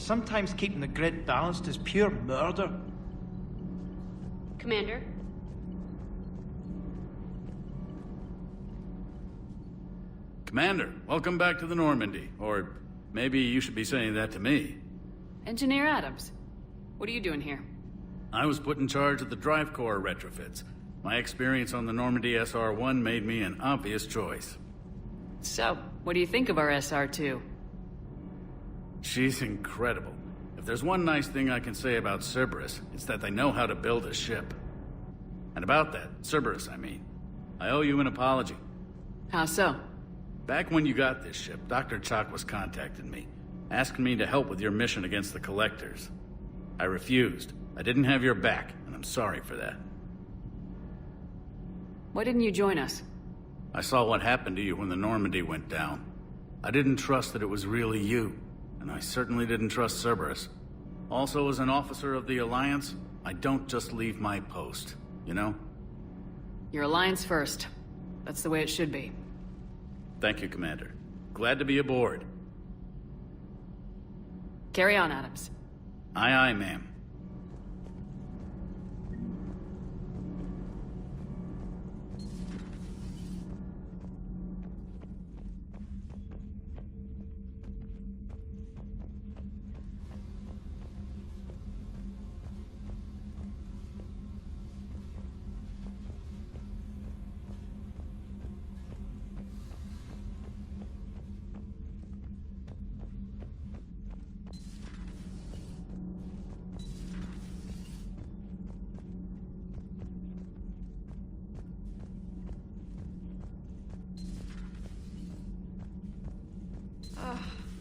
Sometimes keeping the grid balanced is pure murder. Commander? Commander, welcome back to the Normandy. Or maybe you should be saying that to me. Engineer Adams, what are you doing here? I was put in charge of the drive core retrofits. My experience on the Normandy SR-1 made me an obvious choice. So, what do you think of our SR-2? She's incredible. If there's one nice thing I can say about Cerberus, it's that they know how to build a ship. And about that, Cerberus, I mean, I owe you an apology. How so? Back when you got this ship, Dr. Chalk was contacting me, asking me to help with your mission against the Collectors. I refused. I didn't have your back, and I'm sorry for that. Why didn't you join us? I saw what happened to you when the Normandy went down. I didn't trust that it was really you, and I certainly didn't trust Cerberus. Also, as an officer of the Alliance, I don't just leave my post, you know? Your Alliance first. That's the way it should be. Thank you, Commander. Glad to be aboard. Carry on, Adams. Aye, aye, ma'am.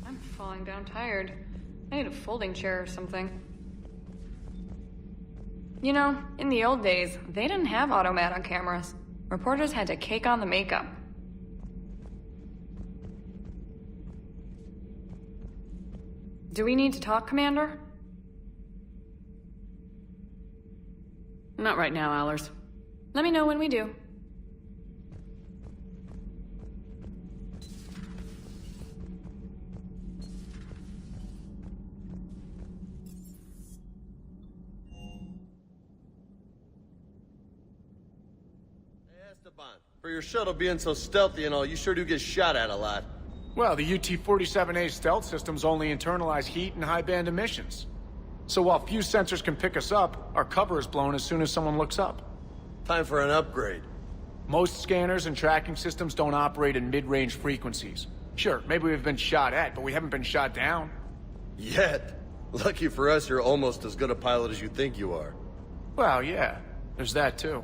I'm falling down tired. I need a folding chair or something. You know, in the old days, they didn't have automat on cameras. Reporters had to cake on the makeup. Do we need to talk, Commander? Not right now, Allers. Let me know when we do. For your shuttle being so stealthy and all, you sure do get shot at a lot. Well, the UT-47A stealth systems only internalize heat and high-band emissions. So while few sensors can pick us up, our cover is blown as soon as someone looks up. Time for an upgrade. Most scanners and tracking systems don't operate in mid-range frequencies. Sure, maybe we've been shot at, but we haven't been shot down. Yet. Lucky for us, you're almost as good a pilot as you think you are. Well, yeah. There's that, too.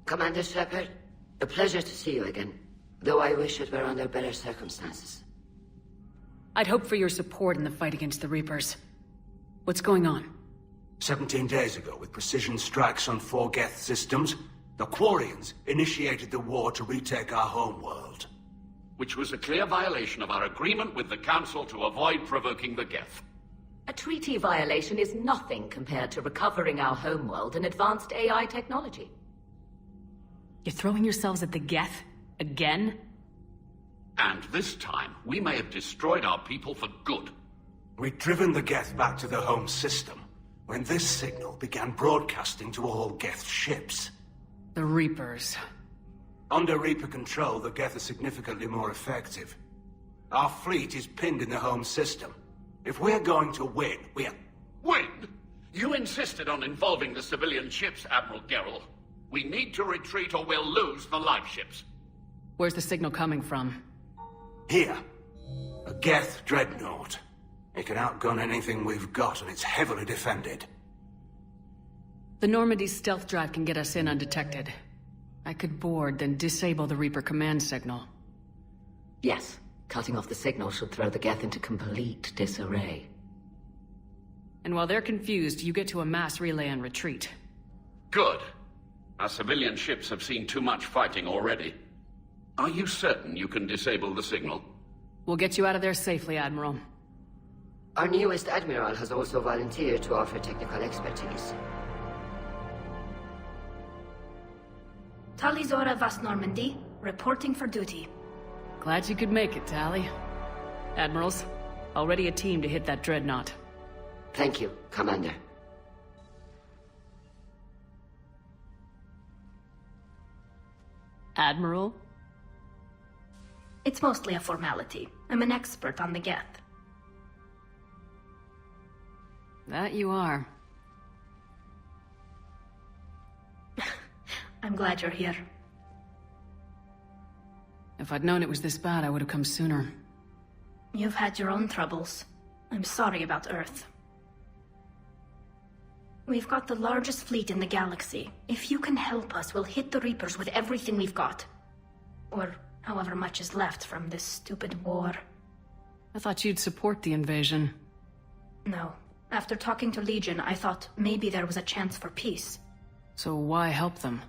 Commander Shepard, a pleasure to see you again, though I wish it were under better circumstances. I'd hoped for your support in the fight against the Reapers. What's going on? 17 days ago, with precision strikes on 4 Geth systems, the Quarians initiated the war to retake our homeworld. Which was a clear violation of our agreement with the Council to avoid provoking the Geth. A treaty violation is nothing compared to recovering our homeworld and advanced AI technology. You're throwing yourselves at the Geth? Again? And this time, we may have destroyed our people for good. We'd driven the Geth back to the home system when this signal began broadcasting to all Geth ships. The Reapers. Under Reaper control, the Geth are significantly more effective. Our fleet is pinned in the home system. If we're going to win, Win? You insisted on involving the civilian ships, Admiral Gerrel. We need to retreat or we'll lose the live ships. Where's the signal coming from? Here. A Geth dreadnought. It can outgun anything we've got, and it's heavily defended. The Normandy's stealth drive can get us in undetected. I could board, then disable the Reaper command signal. Yes. Cutting off the signal should throw the Geth into complete disarray. And while they're confused, you get to a mass relay and retreat. Good. Our civilian ships have seen too much fighting already. Are you certain you can disable the signal? We'll get you out of there safely, Admiral. Our newest Admiral has also volunteered to offer technical expertise. Talizora Vas Normandy, reporting for duty. Glad you could make it, Tally. Admirals, already a team to hit that dreadnought. Thank you, Commander. Admiral? It's mostly a formality. I'm an expert on the Geth. That you are. I'm glad you're here. If I'd known it was this bad, I would have come sooner. You've had your own troubles. I'm sorry about Earth. We've got the largest fleet in the galaxy. If you can help us, we'll hit the Reapers with everything we've got. Or however much is left from this stupid war. I thought you'd support the invasion. No. After talking to Legion, I thought maybe there was a chance for peace. So why help them?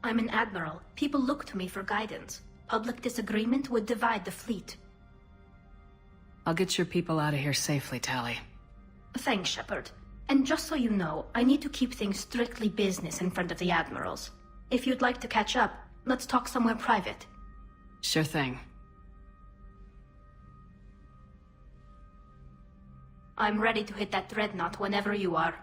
I'm an admiral. People look to me for guidance. Public disagreement would divide the fleet. I'll get your people out of here safely, Tally. Thanks, Shepard. And just so you know, I need to keep things strictly business in front of the admirals. If you'd like to catch up, let's talk somewhere private. Sure thing. I'm ready to hit that dreadnought whenever you are.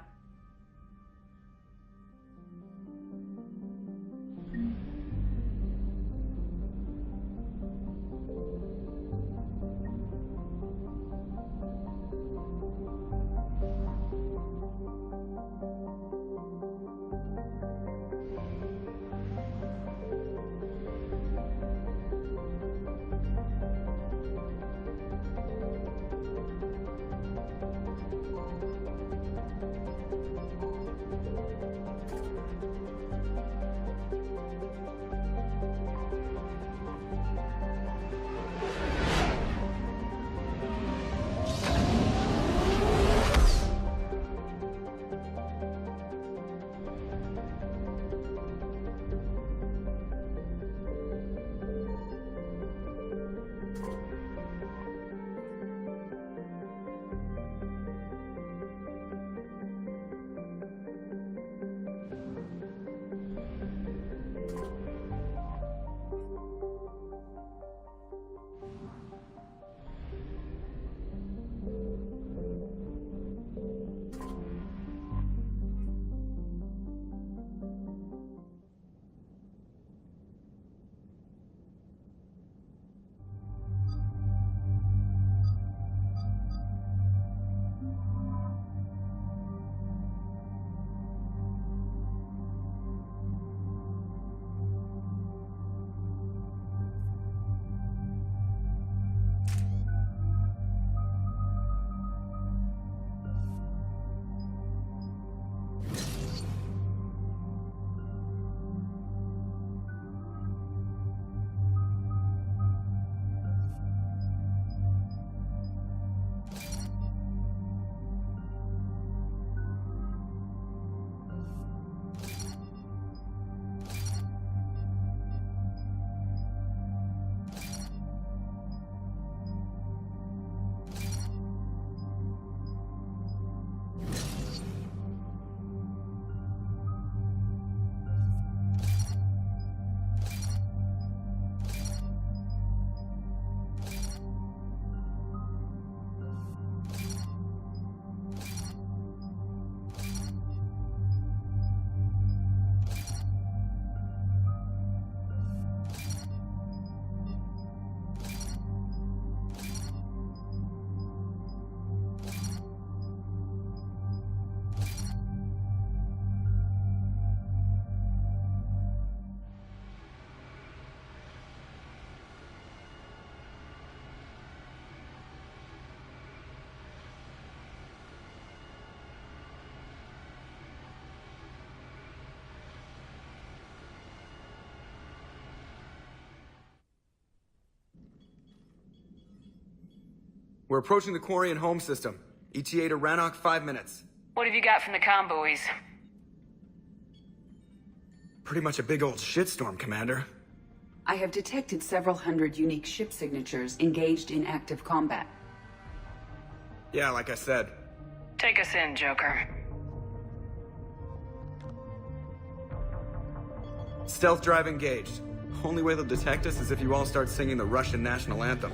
We're approaching the Quarian home system. ETA to Rannoch, 5 minutes. What have you got from the comm buoys? Pretty much a big old shitstorm, Commander. I have detected several hundred unique ship signatures engaged in active combat. Yeah, like I said. Take us in, Joker. Stealth drive engaged. Only way they'll detect us is if you all start singing the Russian national anthem.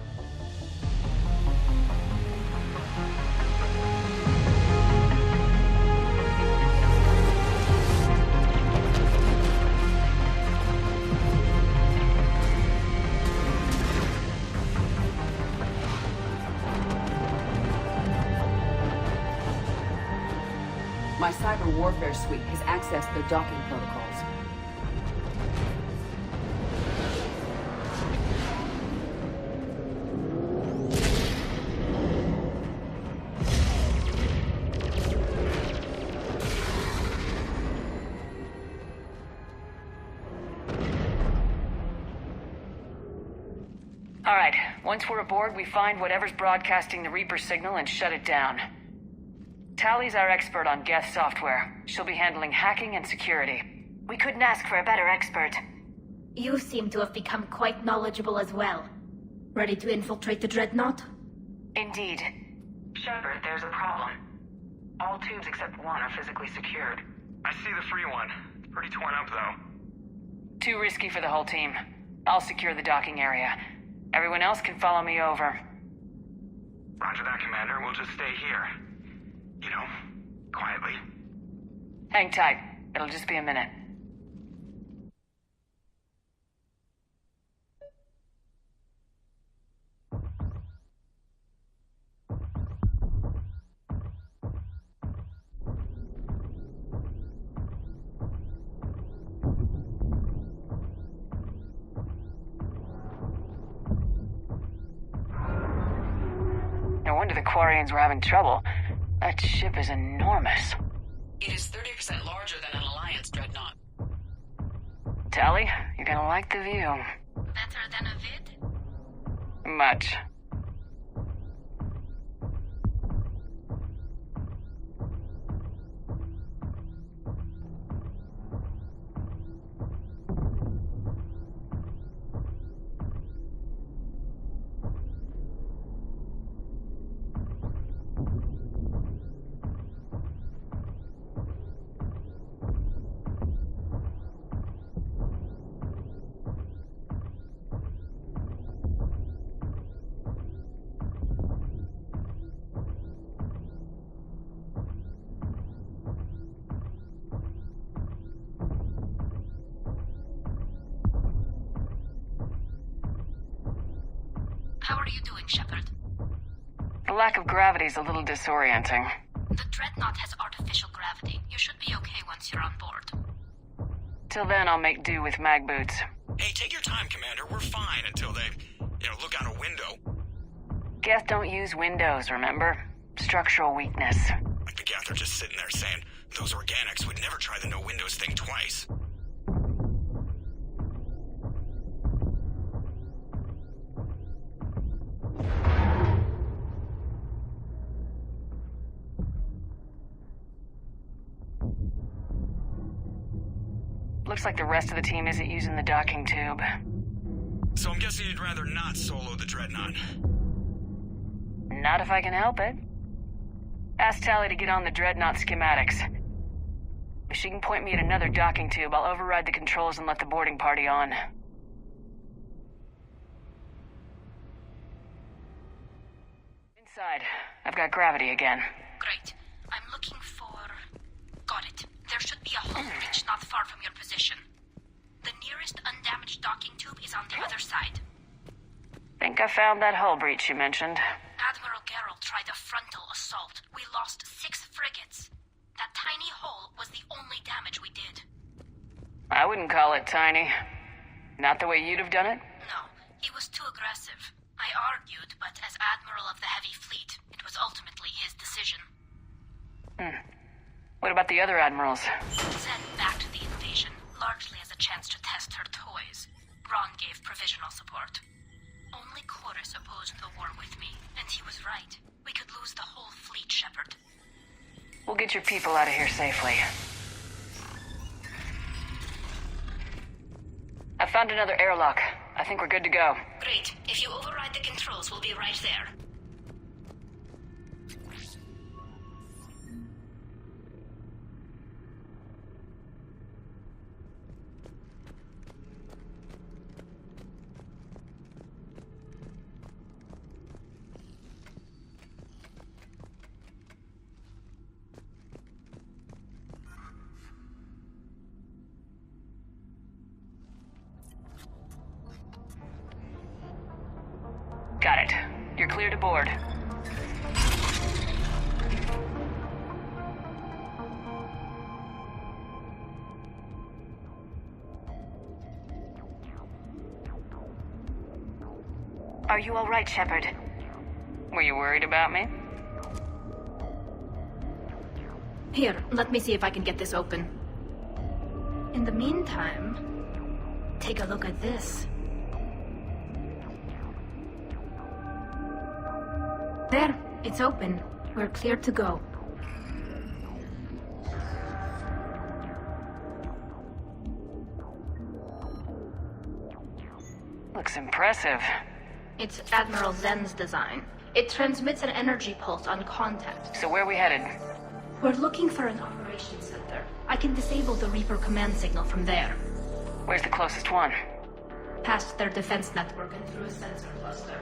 My cyber warfare suite has accessed their docking protocols. All right, once we're aboard, we find whatever's broadcasting the Reaper signal and shut it down. Tally's our expert on Geth software. She'll be handling hacking and security. We couldn't ask for a better expert. You seem to have become quite knowledgeable as well. Ready to infiltrate the Dreadnought? Indeed. Shepard, there's a problem. All tubes except one are physically secured. I see the free one. It's pretty torn up, though. Too risky for the whole team. I'll secure the docking area. Everyone else can follow me over. Roger that, Commander. We'll just stay here. You know, quietly. Hang tight. It'll just be a minute. No wonder the Quarians were having trouble. That ship is enormous. It is 30% larger than an Alliance dreadnought. Tally, you're gonna like the view. Better than a vid? Much. How are you doing, Shepard? The lack of gravity's a little disorienting. The Dreadnought has artificial gravity. You should be okay once you're on board. Till then, I'll make do with mag boots. Hey, take your time, Commander. We're fine until they, look out a window. Geth don't use windows, remember? Structural weakness. Like the Geth are just sitting there saying, those organics would never try the no windows thing twice. Looks like the rest of the team isn't using the docking tube. So I'm guessing you'd rather not solo the Dreadnought. Not if I can help it. Ask Tally to get on the Dreadnought schematics. If she can point me at another docking tube, I'll override the controls and let the boarding party on. Inside. I've got gravity again. Great. I'm looking for... Got it. There should be a hull breach not far from your position. The nearest undamaged docking tube is on the other side. Think I found that hull breach you mentioned. Admiral Geralt tried a frontal assault. We lost 6 frigates. That tiny hole was the only damage we did. I wouldn't call it tiny. Not the way you'd have done it? No, he was too aggressive. I argued, but as Admiral of the Heavy Fleet, it was ultimately his decision. What about the other admirals? Zen backed the invasion, largely as a chance to test her toys. Ron gave provisional support. Only Chorus opposed the war with me, and he was right. We could lose the whole fleet, Shepard. We'll get your people out of here safely. I found another airlock. I think we're good to go. Great. If you override the controls, we'll be right there. Got it. You're clear to board. Are you all right, Shepard? Were you worried about me? Here, let me see if I can get this open. In the meantime, take a look at this. There, it's open. We're clear to go. Looks impressive. It's Admiral Zen's design. It transmits an energy pulse on contact. So where are we headed? We're looking for an operations center. I can disable the Reaper command signal from there. Where's the closest one? Past their defense network and through a sensor cluster.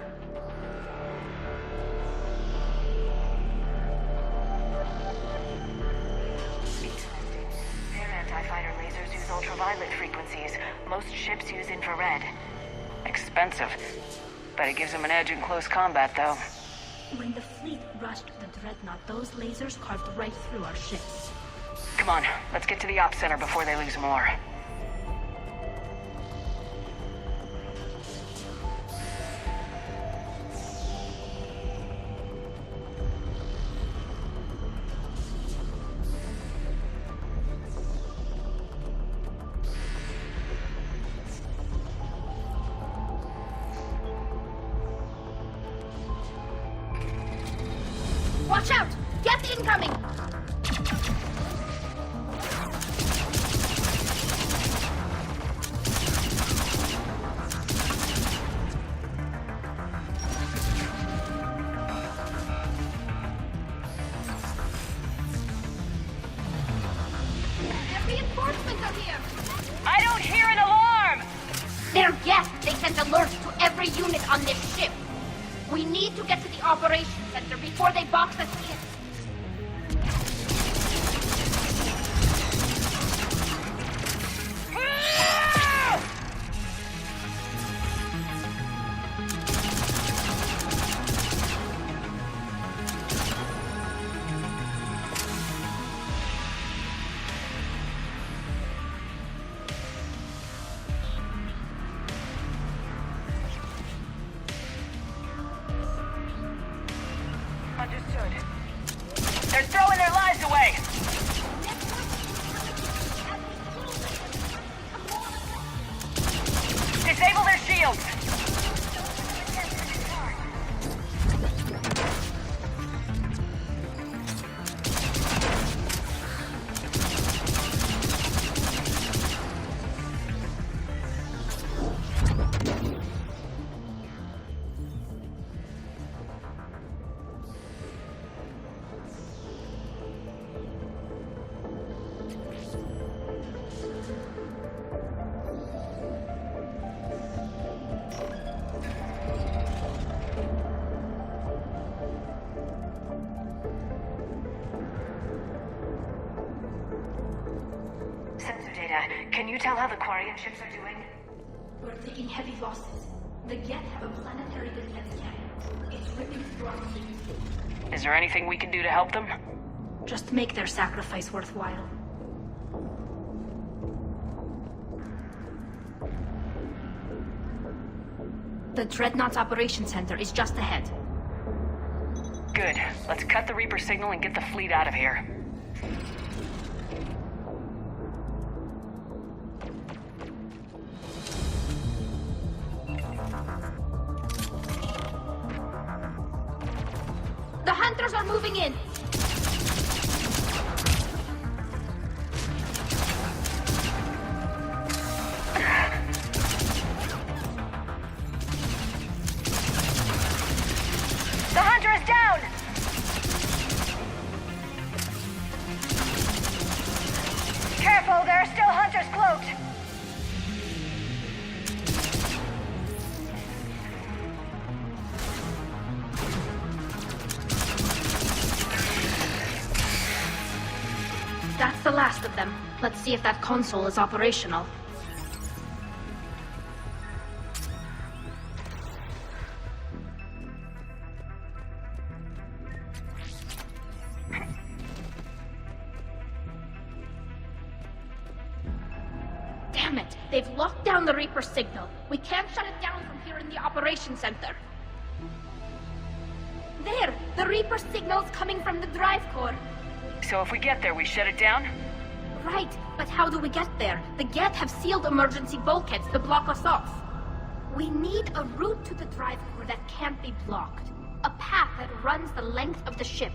Their anti-fighter lasers use ultraviolet frequencies. Most ships use infrared. Expensive. Bet it gives them an edge in close combat, though. When the fleet rushed the Dreadnought, those lasers carved right through our ships. Come on, let's get to the ops center before they lose more. Watch out! Get incoming! Reinforcements are here! I don't hear an alarm! They're guests. They sent alerts to every unit on this ship. We need to get to the operations center before they box us in. Understood. They're throwing their lives away! Disable their shields! Sensor data. Can you tell how the Quarian ships are doing? We're taking heavy losses. The Geth have a planetary defense cannon. It's ripping through our fleet. Is there anything we can do to help them? Just make their sacrifice worthwhile. The Dreadnought's Operations Center is just ahead. Good. Let's cut the Reaper signal and get the fleet out of here. hunters are moving in! The hunter is down! Careful, there are still hunters cloaked! That's the last of them. Let's see if that console is operational. Damn it! They've locked down the Reaper signal. We can't shut it down from here in the operations center. There! The Reaper signal's coming from the drive core. So if we get there, we shut it down? Right, but how do we get there? The Geth have sealed emergency bulkheads to block us off. We need a route to the drive core that can't be blocked. A path that runs the length of the ship.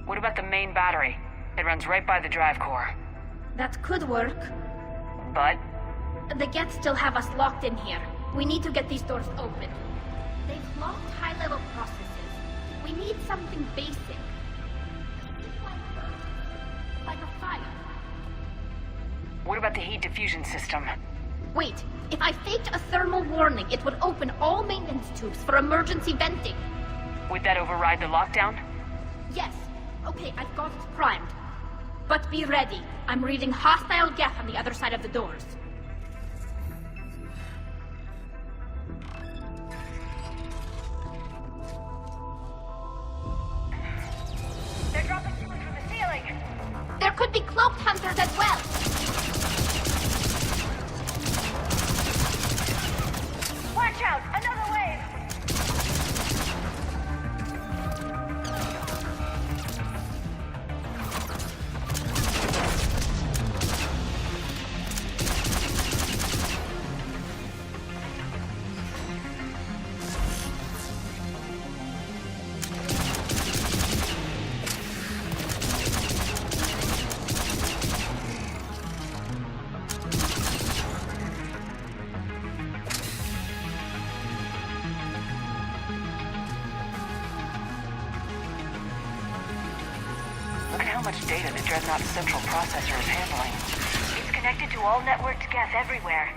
What about the main battery? It runs right by the drive core. That could work. But? The Geth still have us locked in here. We need to get these doors open. They've locked high-level processes. We need something basic. Like a fire. What about the heat diffusion system? Wait, if I faked a thermal warning, it would open all maintenance tubes for emergency venting. Would that override the lockdown? Yes. Okay, I've got it primed. But be ready. I'm reading hostile Geth on the other side of the doors. They're dropping fuel from the ceiling! There could be cloaked hunters as well! Watch out! Another wave! Look at how much data the Dreadnought's central processor is handling. It's connected to all networked Geth everywhere.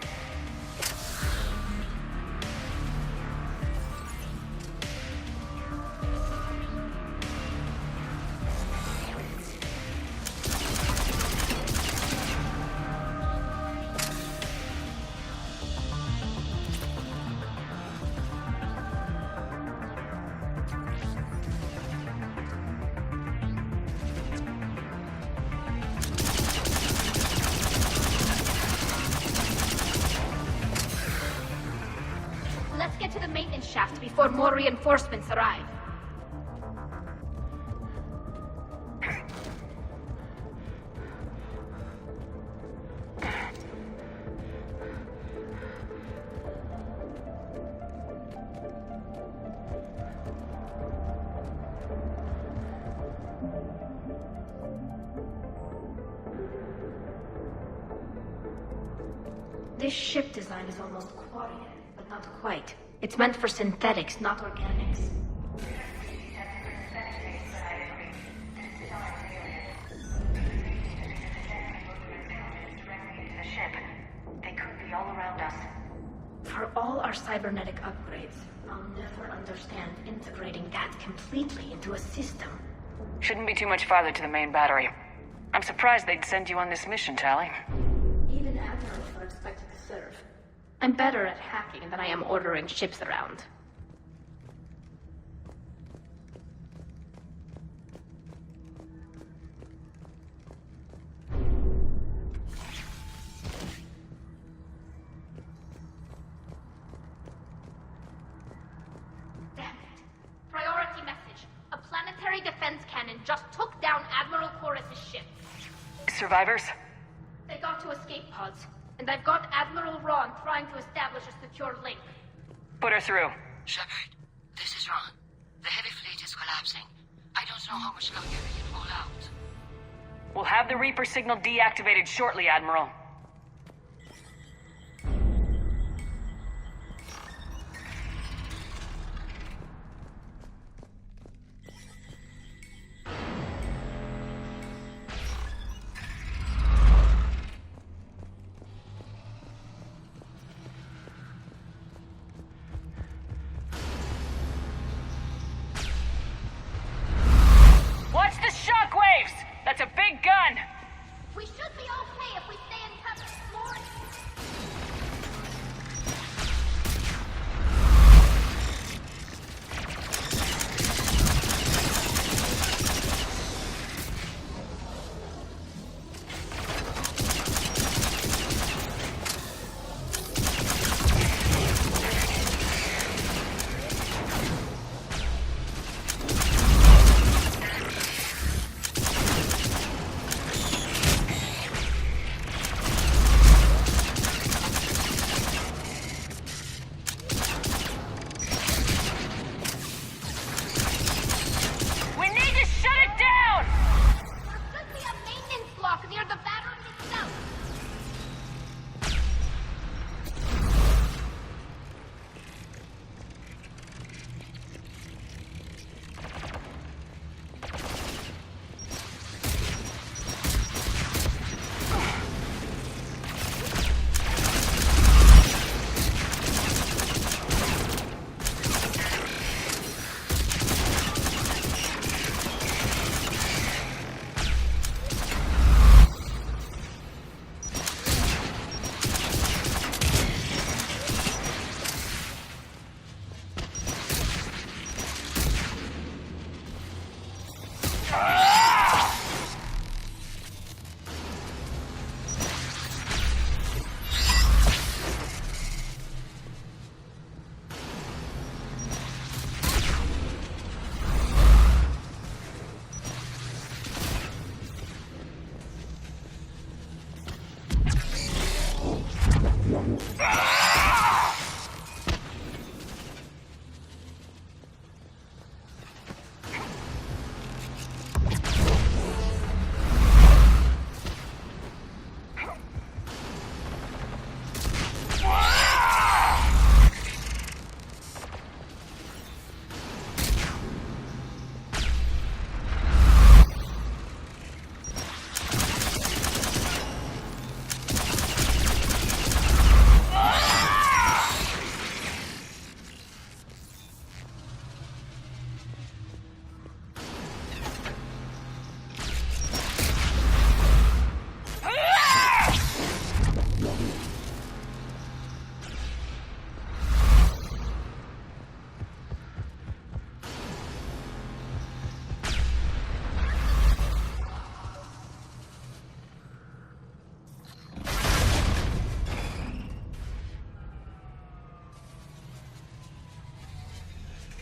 Let's get to the maintenance shaft before more reinforcements arrive. This ship design is almost quarian, but not quite. It's meant for synthetics, not organics. They could be all around us. For all our cybernetic upgrades, I'll never understand integrating that completely into a system. Shouldn't be too much farther to the main battery. I'm surprised they'd send you on this mission, Tally. Even admirals are expected to serve. I'm better at hacking than I am ordering ships around. Damn it. Priority message. A planetary defense cannon just took down Admiral Chorus's ship. Survivors? They got to escape pods, and I've got Admiral Ron trying to establish a secure link. Put her through. Shepard, this is Ron. The heavy fleet is collapsing. I don't know how much longer we can hold out. We'll have the Reaper signal deactivated shortly, Admiral. Watch the shockwaves! That's a big gun! We should be okay if we stay in cover. More. We need to shut it down! There should be a maintenance block near the battery itself.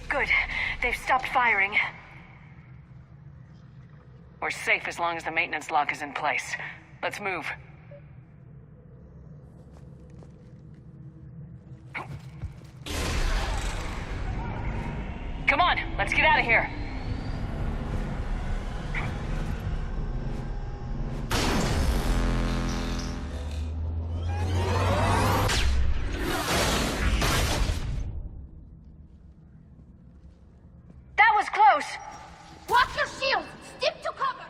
Good. They've stopped firing. We're safe as long as the maintenance lock is in place. Let's move. Come on, let's get out of here. That was close. Watch your shields. Stick to cover.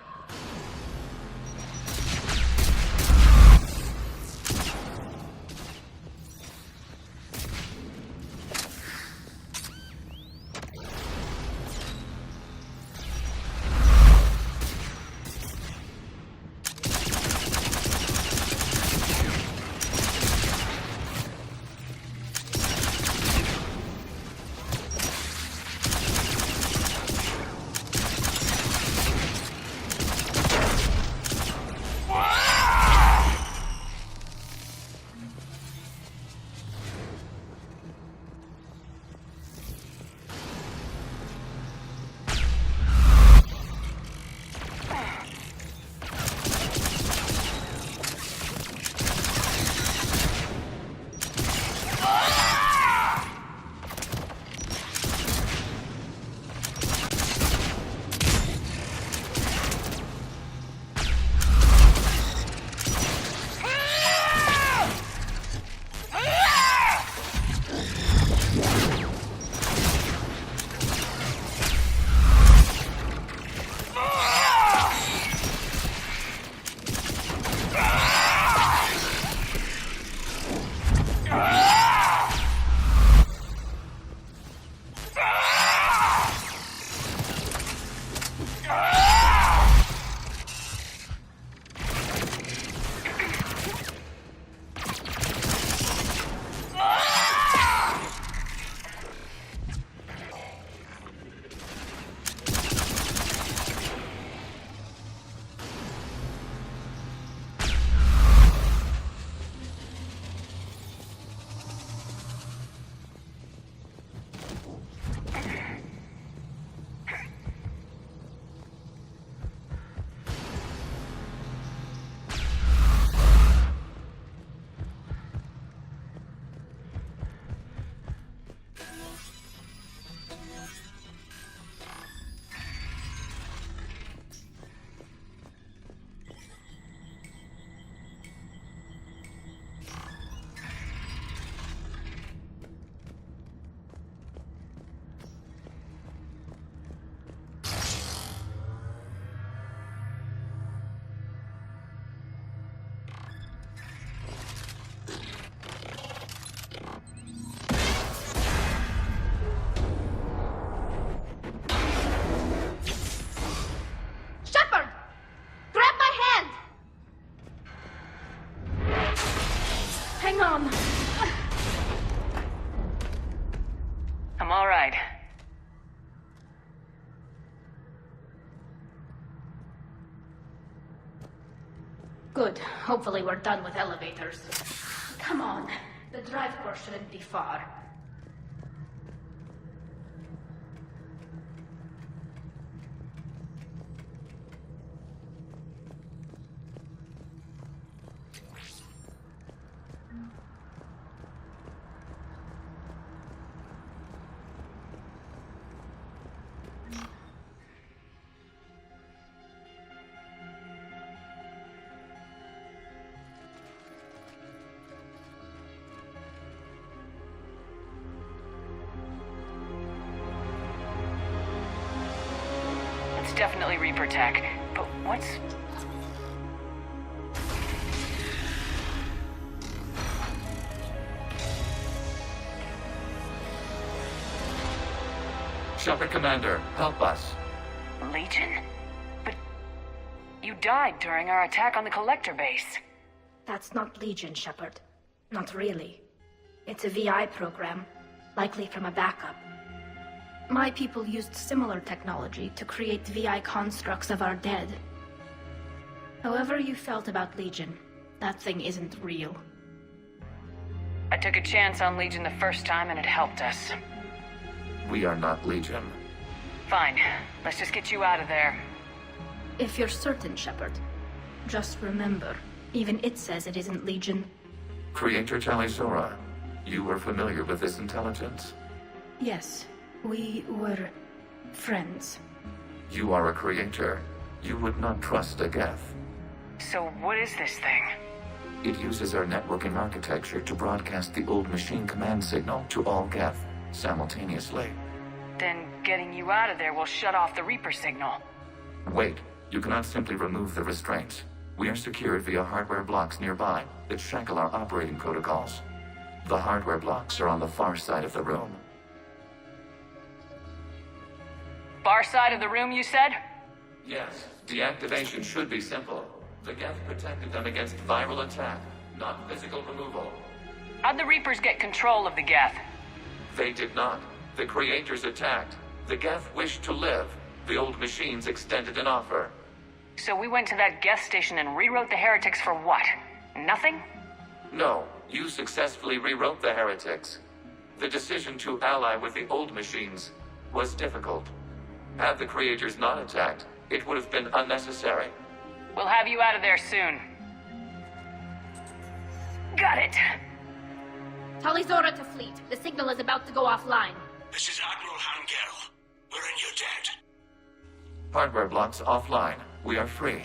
Hang on. I'm all right. Good. Hopefully we're done with elevators. Come on. The drive core shouldn't be far. It's definitely Reaper tech, but what's... Shepard Commander, help us. Legion? But you died during our attack on the Collector base. That's not Legion, Shepard. Not really. It's a VI program, likely from a backup. My people used similar technology to create VI constructs of our dead. However you felt about Legion, that thing isn't real. I took a chance on Legion the first time and it helped us. We are not Legion. Fine. Let's just get you out of there. If you're certain, Shepard, just remember, even it says it isn't Legion. Creator Talisora, you were familiar with this intelligence? Yes, we were friends. You are a creator. You would not trust a Geth. So what is this thing? It uses our networking architecture to broadcast the old machine command signal to all Geth simultaneously. Then getting you out of there will shut off the Reaper signal. Wait, you cannot simply remove the restraints. We are secured via hardware blocks nearby that shackle our operating protocols. The hardware blocks are on the far side of the room. Far side of the room, you said? Yes, deactivation should be simple. The Geth protected them against viral attack, not physical removal. How'd the Reapers get control of the Geth? They did not. The creators attacked. The Geth wished to live. The old machines extended an offer. So we went to that Geth station and rewrote the heretics for what? Nothing? No, you successfully rewrote the heretics. The decision to ally with the old machines was difficult. Had the creators not attacked, it would have been unnecessary. We'll have you out of there soon. Got it. Talizora to fleet. The signal is about to go offline. This is Admiral Hangel. We're in your debt. Hardware blocks offline. We are free.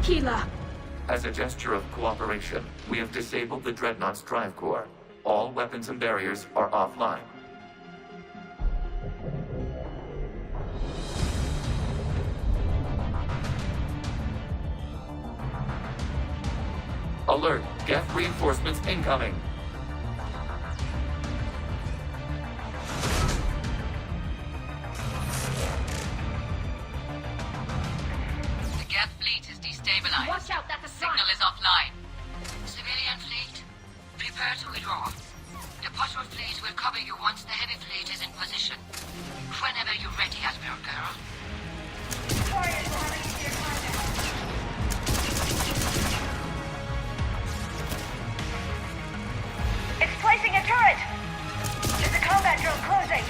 Keela. As a gesture of cooperation, we have disabled the Dreadnought's drive core. All weapons and barriers are offline. Alert! Geth reinforcements incoming! The Geth fleet is destabilized. Watch out, that's a Signal is offline. Civilian fleet, prepare to withdraw. The patrol fleet will cover you once the heavy fleet is in position. Whenever you're ready, Admiral Girl. It's placing a turret! There's a combat drone closing!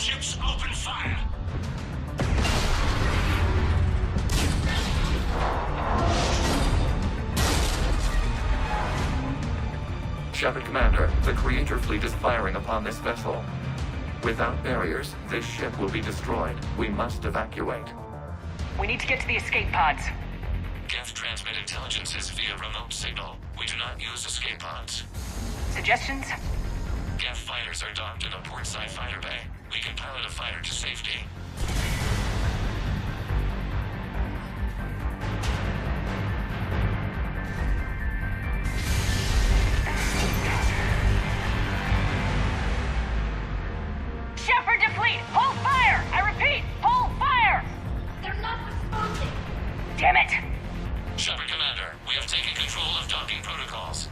ships open fire! Shepard Commander, the Creator fleet is firing upon this vessel. Without barriers, this ship will be destroyed. We must evacuate. We need to get to the escape pods. Geth transmit intelligences via remote signal. We do not use escape pods. Suggestions? Geth fighters are docked in a portside fighter bay. We can pilot a fighter to safety. Shepard to fleet! Hold fire! I repeat, hold fire! They're not responding. Damn it! Shepard Commander, we have taken control of docking protocols.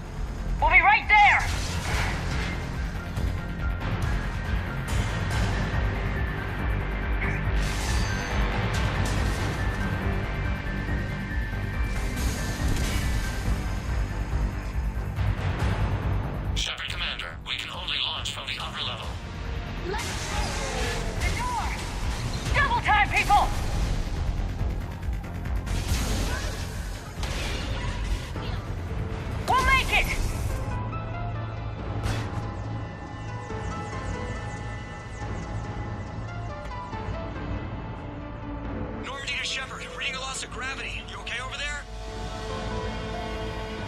We'll be right there! Shepard Commander, we can only launch from the upper level. The door! Double time, people! We'll make it! Normandy to Shepard, reading a loss of gravity. You okay over there?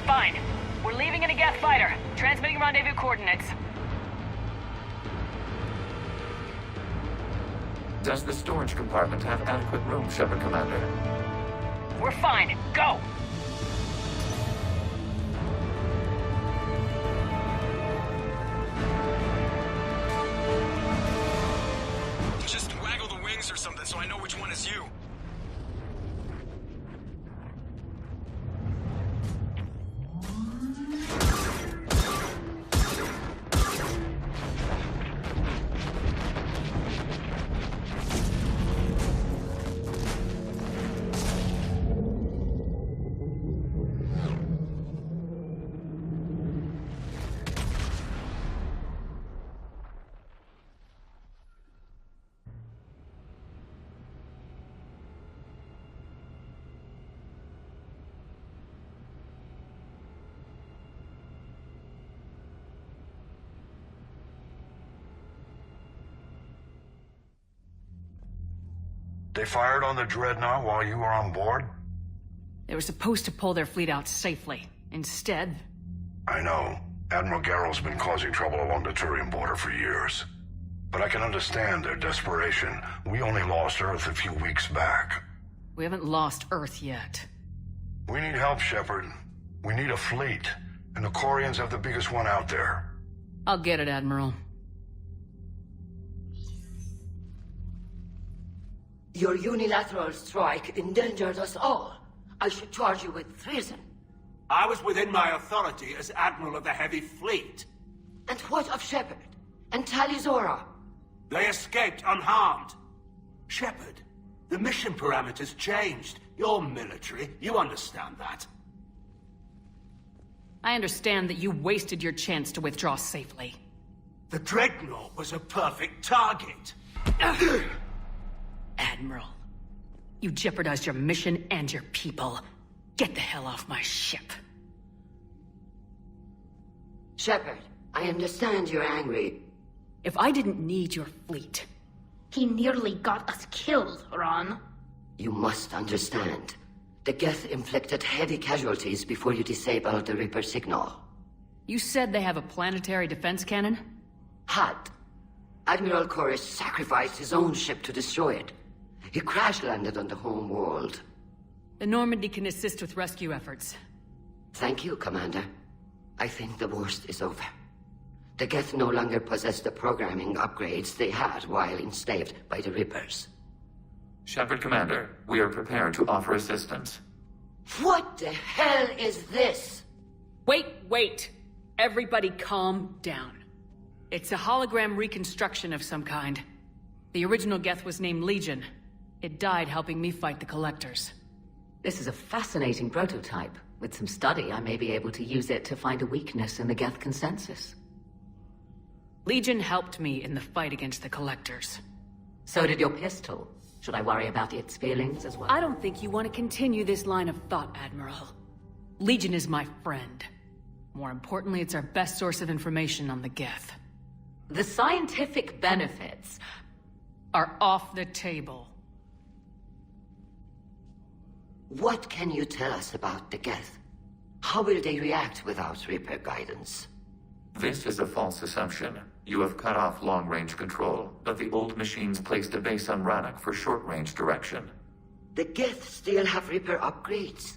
Fine. We're leaving in a Geth fighter. Transmitting rendezvous coordinates. Does the storage compartment have adequate room, Shepard Commander? We're fine. Go! Just waggle the wings or something so I know which one is you. They fired on the Dreadnought while you were on board? They were supposed to pull their fleet out safely. Instead... I know. Admiral Garrow's been causing trouble along the Turian border for years. But I can understand their desperation. We only lost Earth a few weeks back. We haven't lost Earth yet. We need help, Shepard. We need a fleet. And the Quarians have the biggest one out there. I'll get it, Admiral. Your unilateral strike endangered us all. I should charge you with treason. I was within my authority as Admiral of the Heavy Fleet. And what of Shepard? And Talizora? They escaped unharmed. Shepard, the mission parameters changed. You're military. You understand that. I understand that you wasted your chance to withdraw safely. The Dreadnought was a perfect target. Admiral, you jeopardized your mission and your people. Get the hell off my ship. Shepard, I understand you're angry. If I didn't need your fleet... He nearly got us killed, Ron. You must understand. The Geth inflicted heavy casualties before you disabled the Reaper signal. You said they have a planetary defense cannon? Had. Admiral Koris sacrificed his own ship to destroy it. He crash-landed on the home world. The Normandy can assist with rescue efforts. Thank you, Commander. I think the worst is over. The Geth no longer possess the programming upgrades they had while enslaved by the Reapers. Shepard Commander, we are prepared to offer assistance. What the hell is this? Wait! Everybody calm down. It's a hologram reconstruction of some kind. The original Geth was named Legion. It died helping me fight the Collectors. This is a fascinating prototype. With some study, I may be able to use it to find a weakness in the Geth consensus. Legion helped me in the fight against the Collectors. So did your pistol. Should I worry about its feelings as well? I don't think you want to continue this line of thought, Admiral. Legion is my friend. More importantly, it's our best source of information on the Geth. The scientific benefits are off the table. What can you tell us about the Geth? How will they react without Reaper guidance? This is a false assumption. You have cut off long-range control, but the old machines placed a base on Rannoch for short-range direction. The Geth still have Reaper upgrades?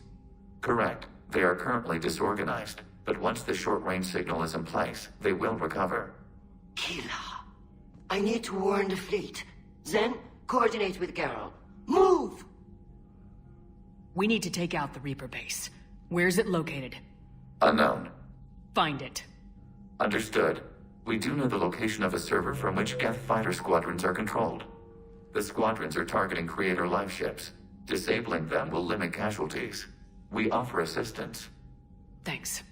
Correct. They are currently disorganized, but once the short-range signal is in place, they will recover. Kila, I need to warn the fleet. Then, coordinate with Geralt. Move! We need to take out the Reaper base. Where's it located? Unknown. Find it. Understood. We do know the location of a server from which Geth fighter squadrons are controlled. The squadrons are targeting Creator live ships. Disabling them will limit casualties. We offer assistance. Thanks.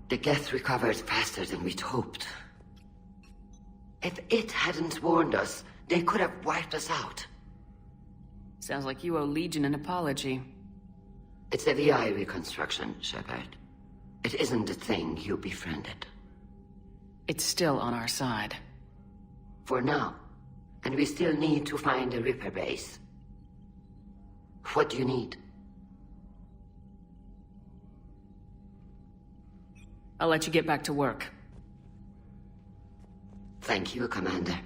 The Geth recovered faster than we'd hoped. If it hadn't warned us, they could have wiped us out. Sounds like you owe Legion an apology. It's a VI reconstruction, Shepard. It isn't the thing you befriended. It's still on our side. For now. And we still need to find the Reaper base. What do you need? I'll let you get back to work. Thank you, Commander.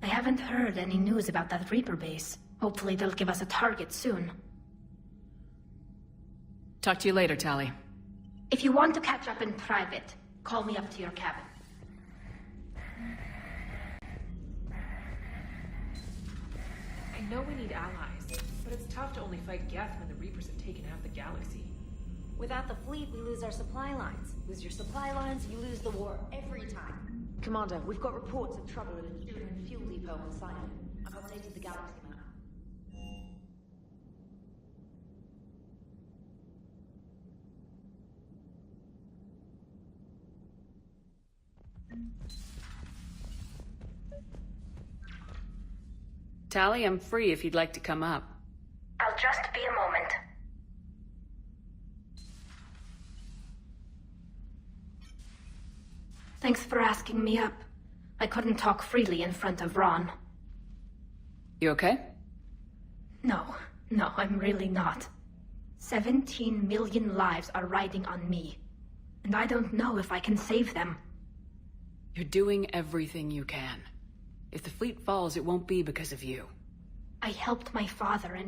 I haven't heard any news about that Reaper base. Hopefully they'll give us a target soon. Talk to you later, Tali. If you want to catch up in private, call me up to your cabin. I know we need allies, but it's tough to only fight Geth when the Reapers have taken half the galaxy. Without the fleet, we lose our supply lines. Lose your supply lines, you lose the war every time. Commander, we've got reports of trouble at a Turin fuel depot on Sidon. I've updated the galaxy map. Tali, I'm free if you'd like to come up. I'll just be a moment. Thanks for asking me up. I couldn't talk freely in front of Ron. You okay? No, I'm really not. 17 million lives are riding on me. And I don't know if I can save them. You're doing everything you can. If the fleet falls, it won't be because of you. I helped my father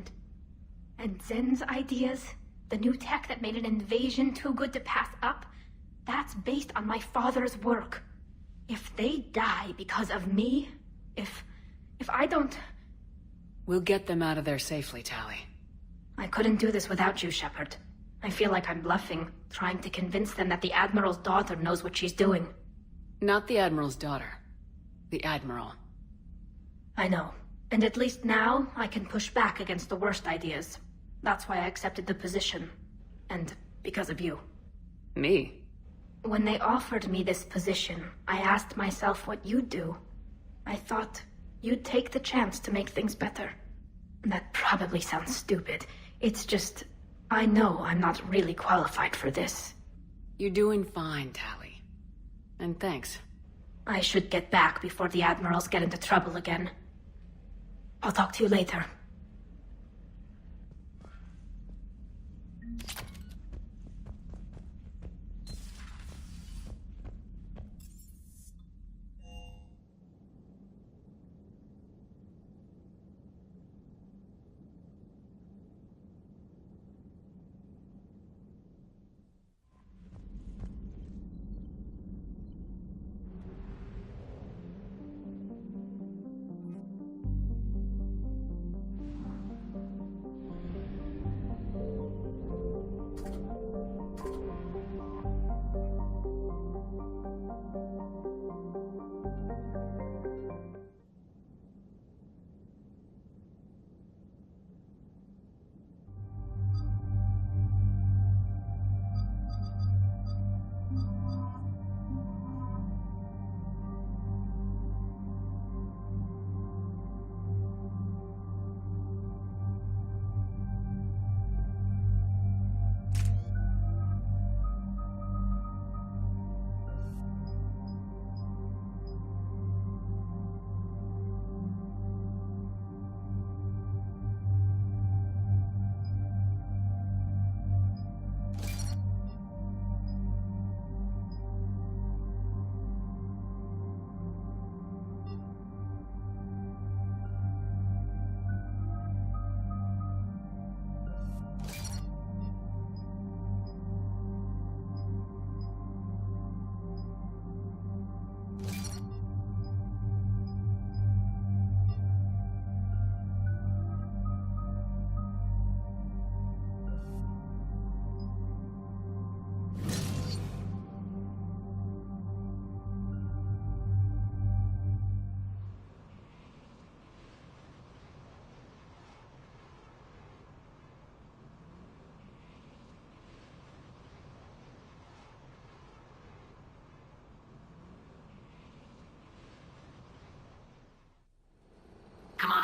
and Zen's ideas, the new tech that made an invasion too good to pass up, that's based on my father's work. If they die because of me, if I don't... We'll get them out of there safely, Tali. I couldn't do this without you, Shepard. I feel like I'm bluffing, trying to convince them that the Admiral's daughter knows what she's doing. Not the Admiral's daughter. The Admiral. I know. And at least now, I can push back against the worst ideas. That's why I accepted the position. And because of you. Me? When they offered me this position, I asked myself what you'd do. I thought you'd take the chance to make things better. That probably sounds stupid. It's just, I know I'm not really qualified for this. You're doing fine, Tali. And thanks. I should get back before the Admirals get into trouble again. I'll talk to you later.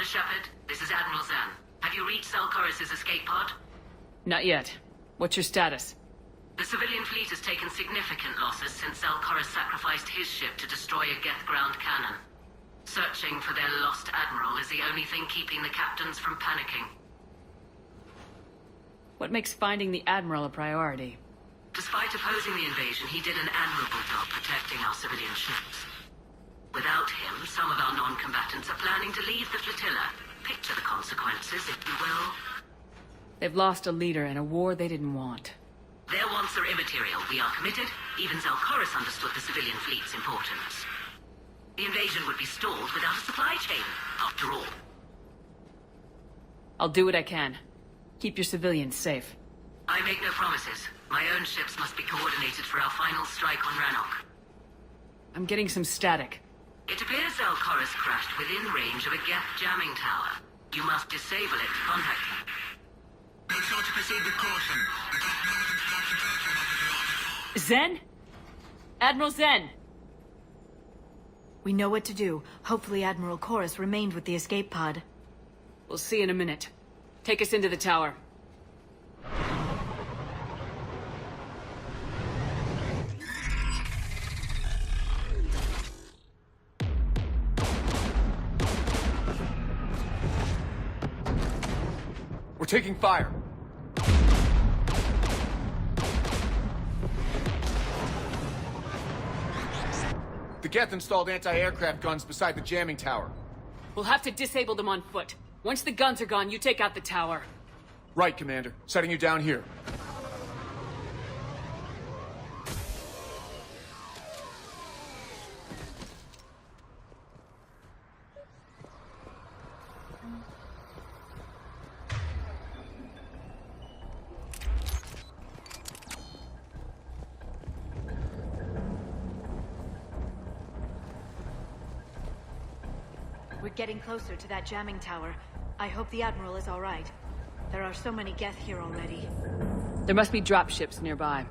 Shepard. This is Admiral Zan. Have you reached Zelkorus' escape pod? Not yet. What's your status? The civilian fleet has taken significant losses since Zelkorus sacrificed his ship to destroy a Geth ground cannon. Searching for their lost admiral is the only thing keeping the captains from panicking. What makes finding the Admiral a priority? Despite opposing the invasion, he did an admirable job protecting our civilian ships. Without him, some of our non-combatants are planning to leave the flotilla. Picture the consequences, if you will. They've lost a leader in a war they didn't want. Their wants are immaterial. We are committed. Even Zelkorus understood the civilian fleet's importance. The invasion would be stalled without a supply chain, after all. I'll do what I can. Keep your civilians safe. I make no promises. My own ships must be coordinated for our final strike on Rannoch. I'm getting some static. It appears Zelkorus crashed within range of a Geth jamming tower. You must disable it to contact him. Make sure to proceed with caution. Zen? Admiral Zen! We know what to do. Hopefully Admiral Chorus remained with the escape pod. We'll see in a minute. Take us into the tower. We're taking fire. The Geth installed anti-aircraft guns beside the jamming tower. We'll have to disable them on foot. Once the guns are gone, you take out the tower. Right, Commander. Setting you down here. We're getting closer to that jamming tower. I hope the Admiral is all right. There are so many Geth here already. There must be dropships nearby.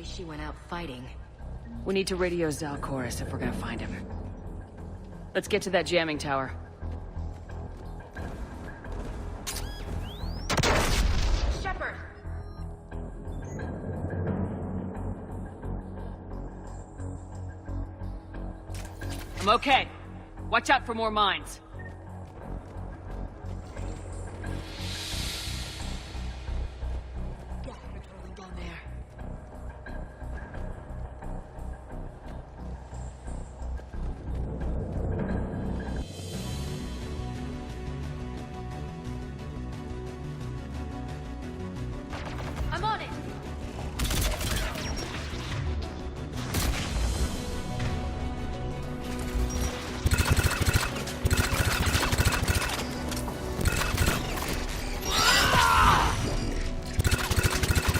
She went out fighting. We need to radio Zelkorus if we're gonna find him. Let's get to that jamming tower. Shepard! I'm okay. Watch out for more mines. I'm on it!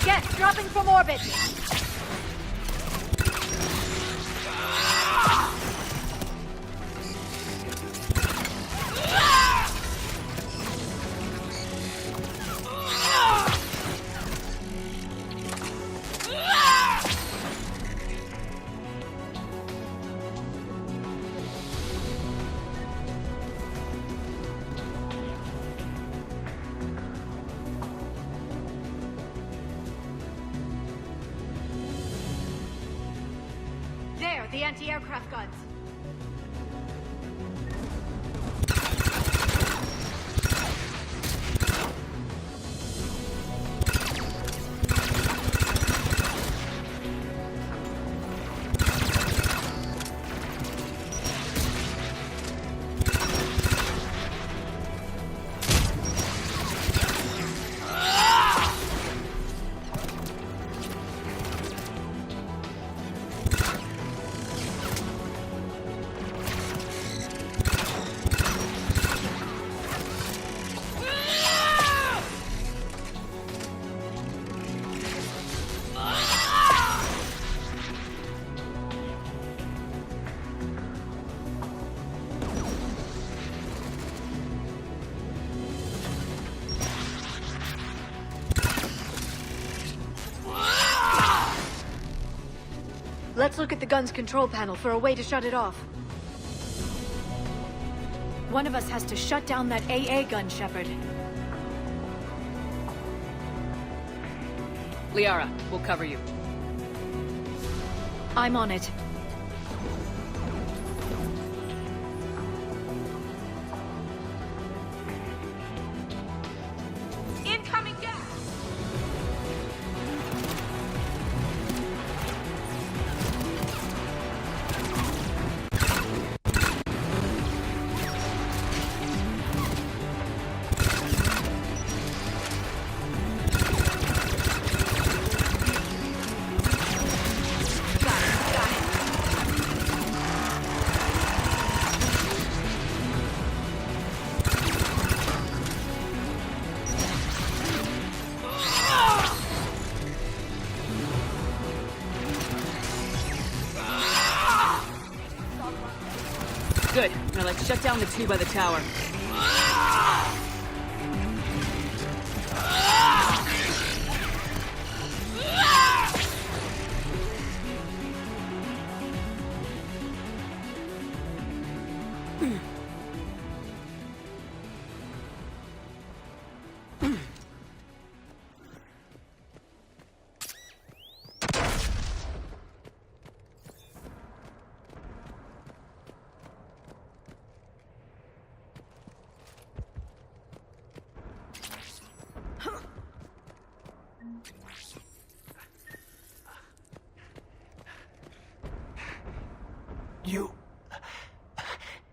Yes, dropping from orbit! There, the anti-aircraft guns. Let's look at the gun's control panel for a way to shut it off. One of us has to shut down that AA gun, Shepard. Liara, we'll cover you. I'm on it. Incoming gas! Good. Now let's shut down the two by the tower.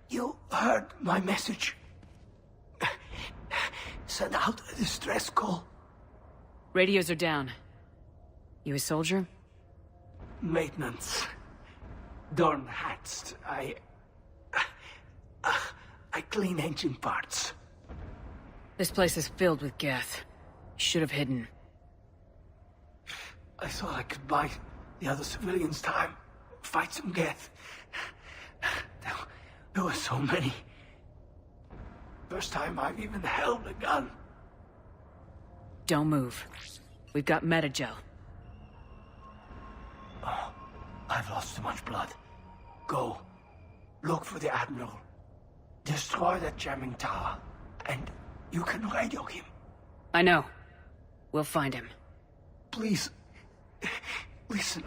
You heard my message. Send out a distress call. Radios are down. You a soldier? Maintenance. Dorn hats. I clean engine parts. This place is filled with Geth. You should have hidden. I thought I could buy the other civilians time. Fight some Geth. There were so many. First time I've even held a gun. Don't move. We've got Metagel. Oh, I've lost too much blood. Go. Look for the Admiral. Destroy that jamming tower. And you can radio him. I know. We'll find him. Please. Listen.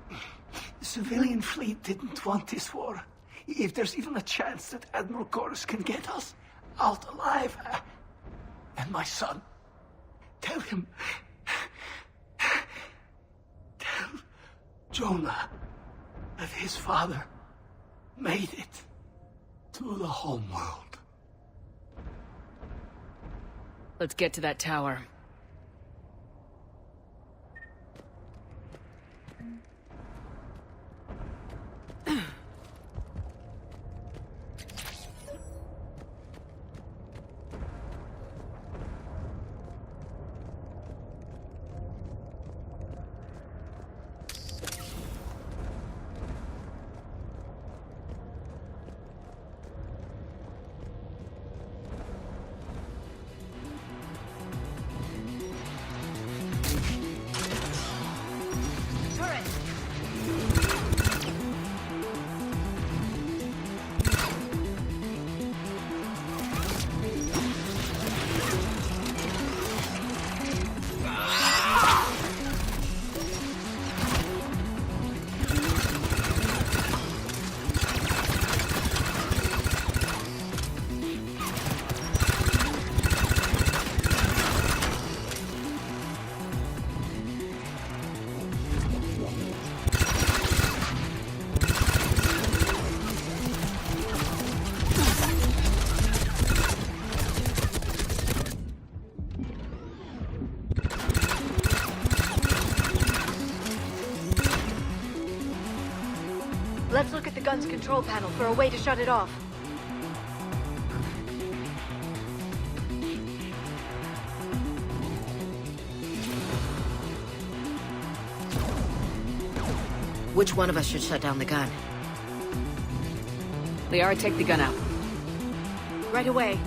The civilian fleet didn't want this war. If there's even a chance that Admiral Chorus can get us out alive. And my son. Tell him. Tell Jonah that his father made it to the home world. Let's get to that tower. Let's look at the gun's control panel for a way to shut it off. Which one of us should shut down the gun? Liara, take the gun out. Right away.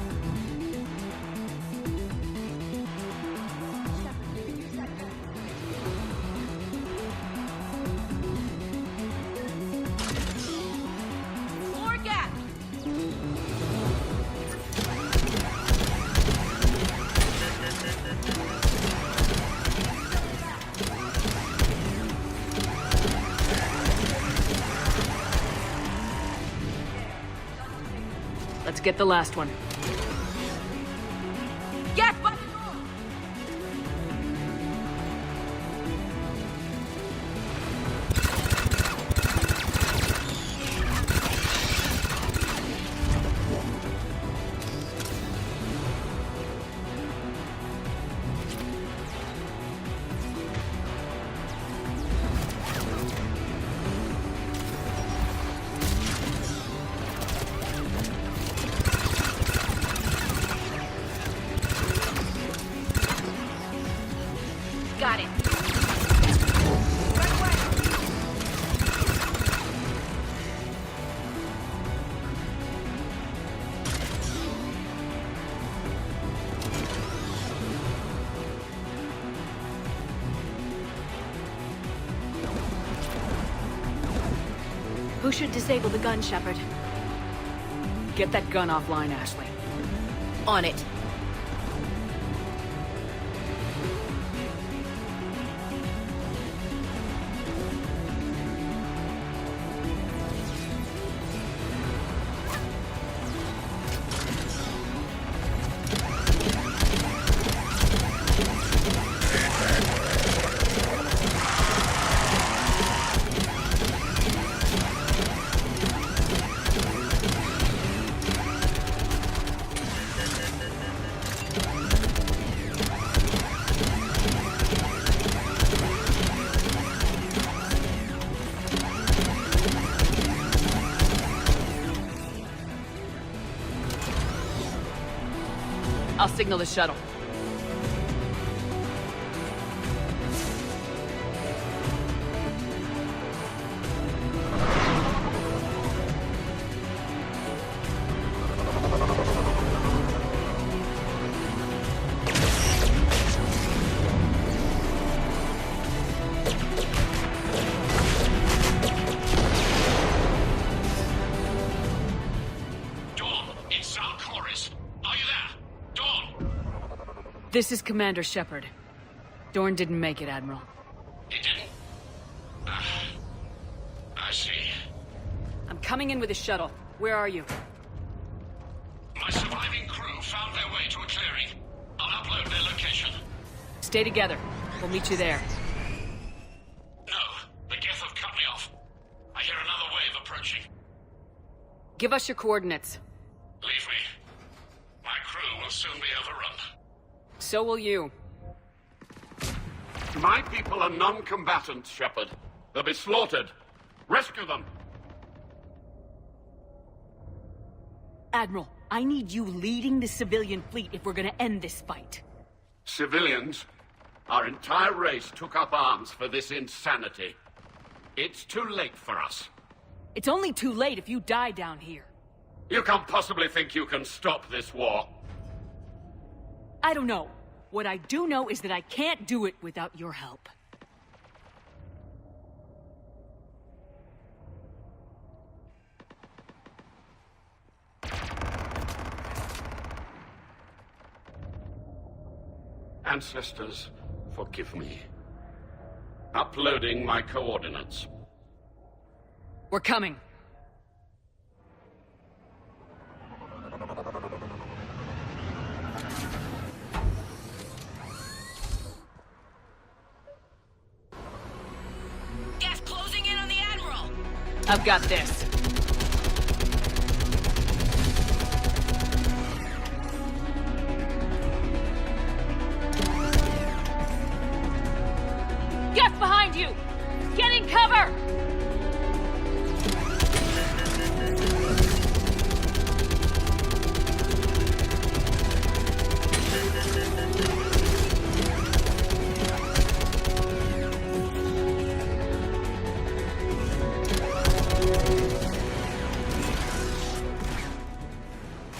Let's get the last one. Get Got it. Who should disable the gun, Shepard? Get that gun offline, Ashley. On it. I'll signal the shuttle. This is Commander Shepard. Dorn didn't make it, Admiral. He didn't? I see. I'm coming in with a shuttle. Where are you? My surviving crew found their way to a clearing. I'll upload their location. Stay together. We'll meet you there. No, the Geth have cut me off. I hear another wave approaching. Give us your coordinates. Leave me. My crew will soon be overrun. So will you. My people are non-combatants, Shepard. They'll be slaughtered. Rescue them! Admiral, I need you leading the civilian fleet if we're gonna end this fight. Civilians? Our entire race took up arms for this insanity. It's too late for us. It's only too late if you die down here. You can't possibly think you can stop this war. I don't know. What I do know is that I can't do it without your help. Ancestors, forgive me. Uploading my coordinates. We're coming. Gas closing in on the Admiral! I've got this. Gas behind you! Get in cover!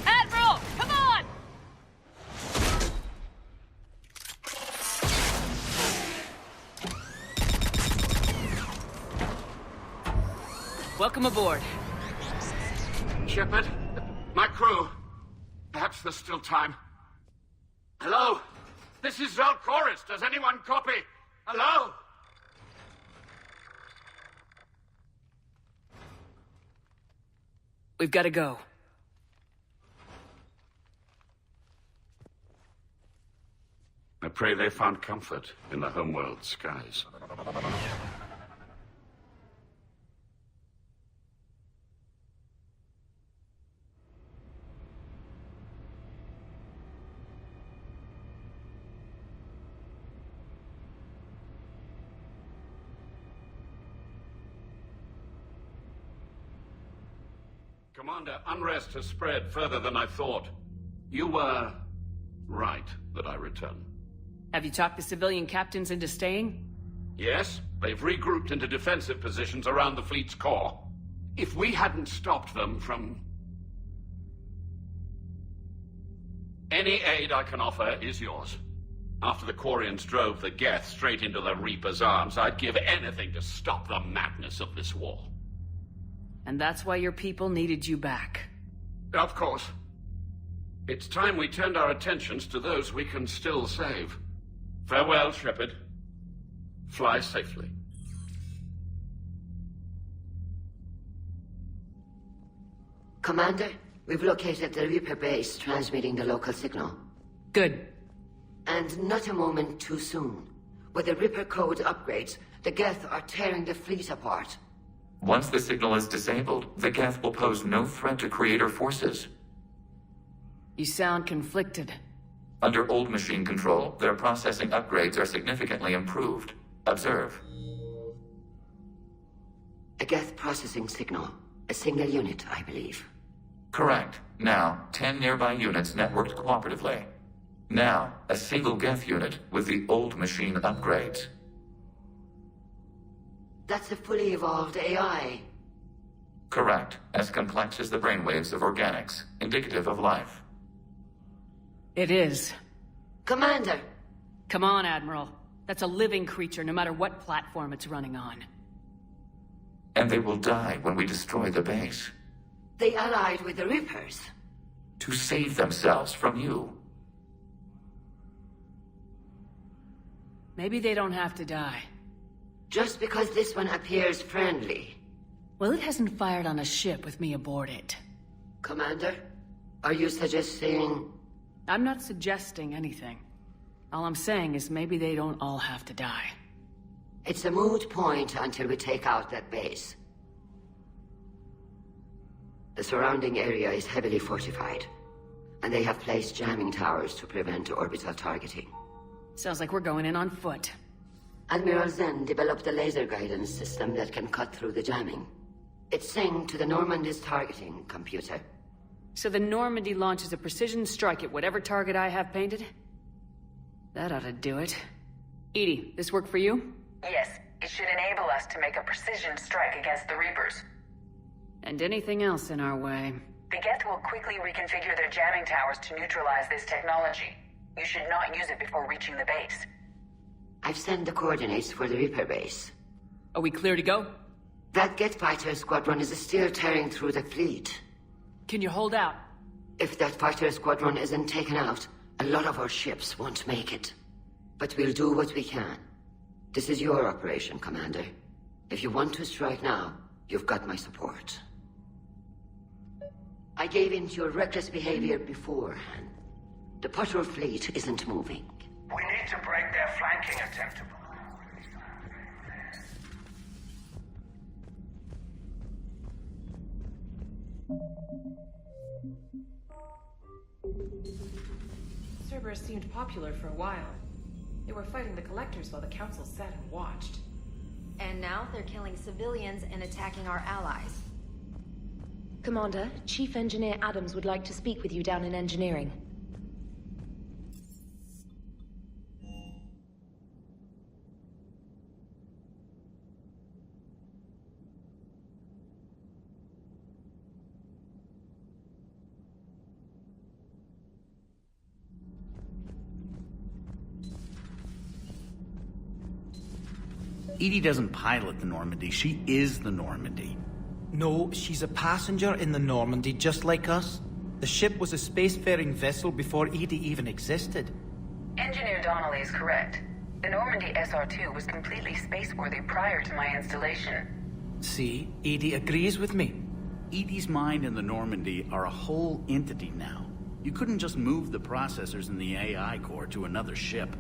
Admiral, come on! Welcome aboard. Shepard, my crew. Perhaps there's still time. Hello? This is Zalcoris. Does anyone copy? Hello? We've got to go. I pray they found comfort in the homeworld skies. Commander, unrest has spread further than I thought. You were right that I return. Have you talked the civilian captains into staying? Yes, they've regrouped into defensive positions around the fleet's core. If we hadn't stopped them from... Any aid I can offer is yours. After the Quarians drove the Geth straight into the Reaper's arms, I'd give anything to stop the madness of this war. And that's why your people needed you back. Of course. It's time we turned our attentions to those we can still save. Farewell, Shepard. Fly safely. Commander, we've located the Reaper base transmitting the local signal. Good. And not a moment too soon. With the Reaper code upgrades, the Geth are tearing the fleet apart. Once the signal is disabled, the Geth will pose no threat to Creator forces. You sound conflicted. Under old machine control, their processing upgrades are significantly improved. Observe. A Geth processing signal. A single unit, I believe. Correct. Now, 10 nearby units networked cooperatively. Now, a single Geth unit with the old machine upgrades. That's a fully evolved AI. Correct. As complex as the brainwaves of organics, indicative of life. It is. Commander! Come on, Admiral. That's a living creature, no matter what platform it's running on. And they will die when we destroy the base. They allied with the Reapers. To save themselves from you. Maybe they don't have to die. Just because this one appears friendly. Well, it hasn't fired on a ship with me aboard it. Commander, are you suggesting... I'm not suggesting anything. All I'm saying is maybe they don't all have to die. It's a moot point until we take out that base. The surrounding area is heavily fortified, and they have placed jamming towers to prevent orbital targeting. Sounds like we're going in on foot. Admiral Zen developed a laser guidance system that can cut through the jamming. It's synced to the Normandy's targeting computer. So the Normandy launches a precision strike at whatever target I have painted? That ought to do it. Edie, this work for you? Yes, it should enable us to make a precision strike against the Reapers. And anything else in our way. The Geth will quickly reconfigure their jamming towers to neutralize this technology. You should not use it before reaching the base. I've sent the coordinates for the Reaper base. Are we clear to go? That Geth fighter squadron is still tearing through the fleet. Can you hold out? If that fighter squadron isn't taken out, a lot of our ships won't make it. But we'll do what we can. This is your operation, Commander. If you want to strike now, you've got my support. I gave in to your reckless behavior beforehand. The patrol fleet isn't moving. We need to break their flanking attempt. Cerberus seemed popular for a while. They were fighting the Collectors while the Council sat and watched. And now they're killing civilians and attacking our allies. Commander, Chief Engineer Adams would like to speak with you down in engineering. Edie doesn't pilot the Normandy, she is the Normandy. No, she's a passenger in the Normandy, just like us. The ship was a spacefaring vessel before Edie even existed. Engineer Donnelly is correct. The Normandy SR-2 was completely spaceworthy prior to my installation. See, Edie agrees with me. Edie's mind and the Normandy are a whole entity now. You couldn't just move the processors in the AI core to another ship.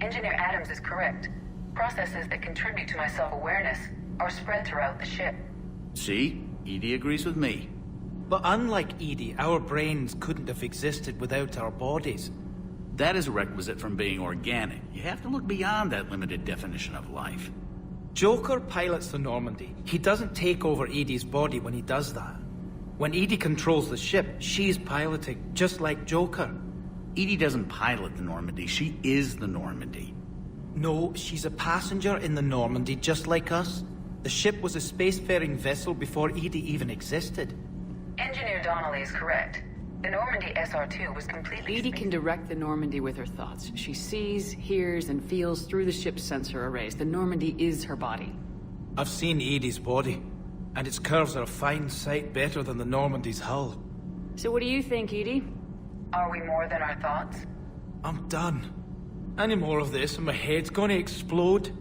Engineer Adams is correct. Processes that contribute to my self-awareness are spread throughout the ship. See? Edie agrees with me. But unlike Edie, our brains couldn't have existed without our bodies. That is a requisite from being organic. You have to look beyond that limited definition of life. Joker pilots the Normandy. He doesn't take over Edie's body when he does that. When Edie controls the ship, she's piloting, just like Joker. Edie doesn't pilot the Normandy. She is the Normandy. No, she's a passenger in the Normandy, just like us. The ship was a spacefaring vessel before Edie even existed. Engineer Donnelly is correct. The Normandy SR-2 was completely... Edie can direct the Normandy with her thoughts. She sees, hears, and feels through the ship's sensor arrays. The Normandy is her body. I've seen Edie's body, and its curves are a fine sight better than the Normandy's hull. So what do you think, Edie? Are we more than our thoughts? I'm done. Any more of this and my head's gonna explode.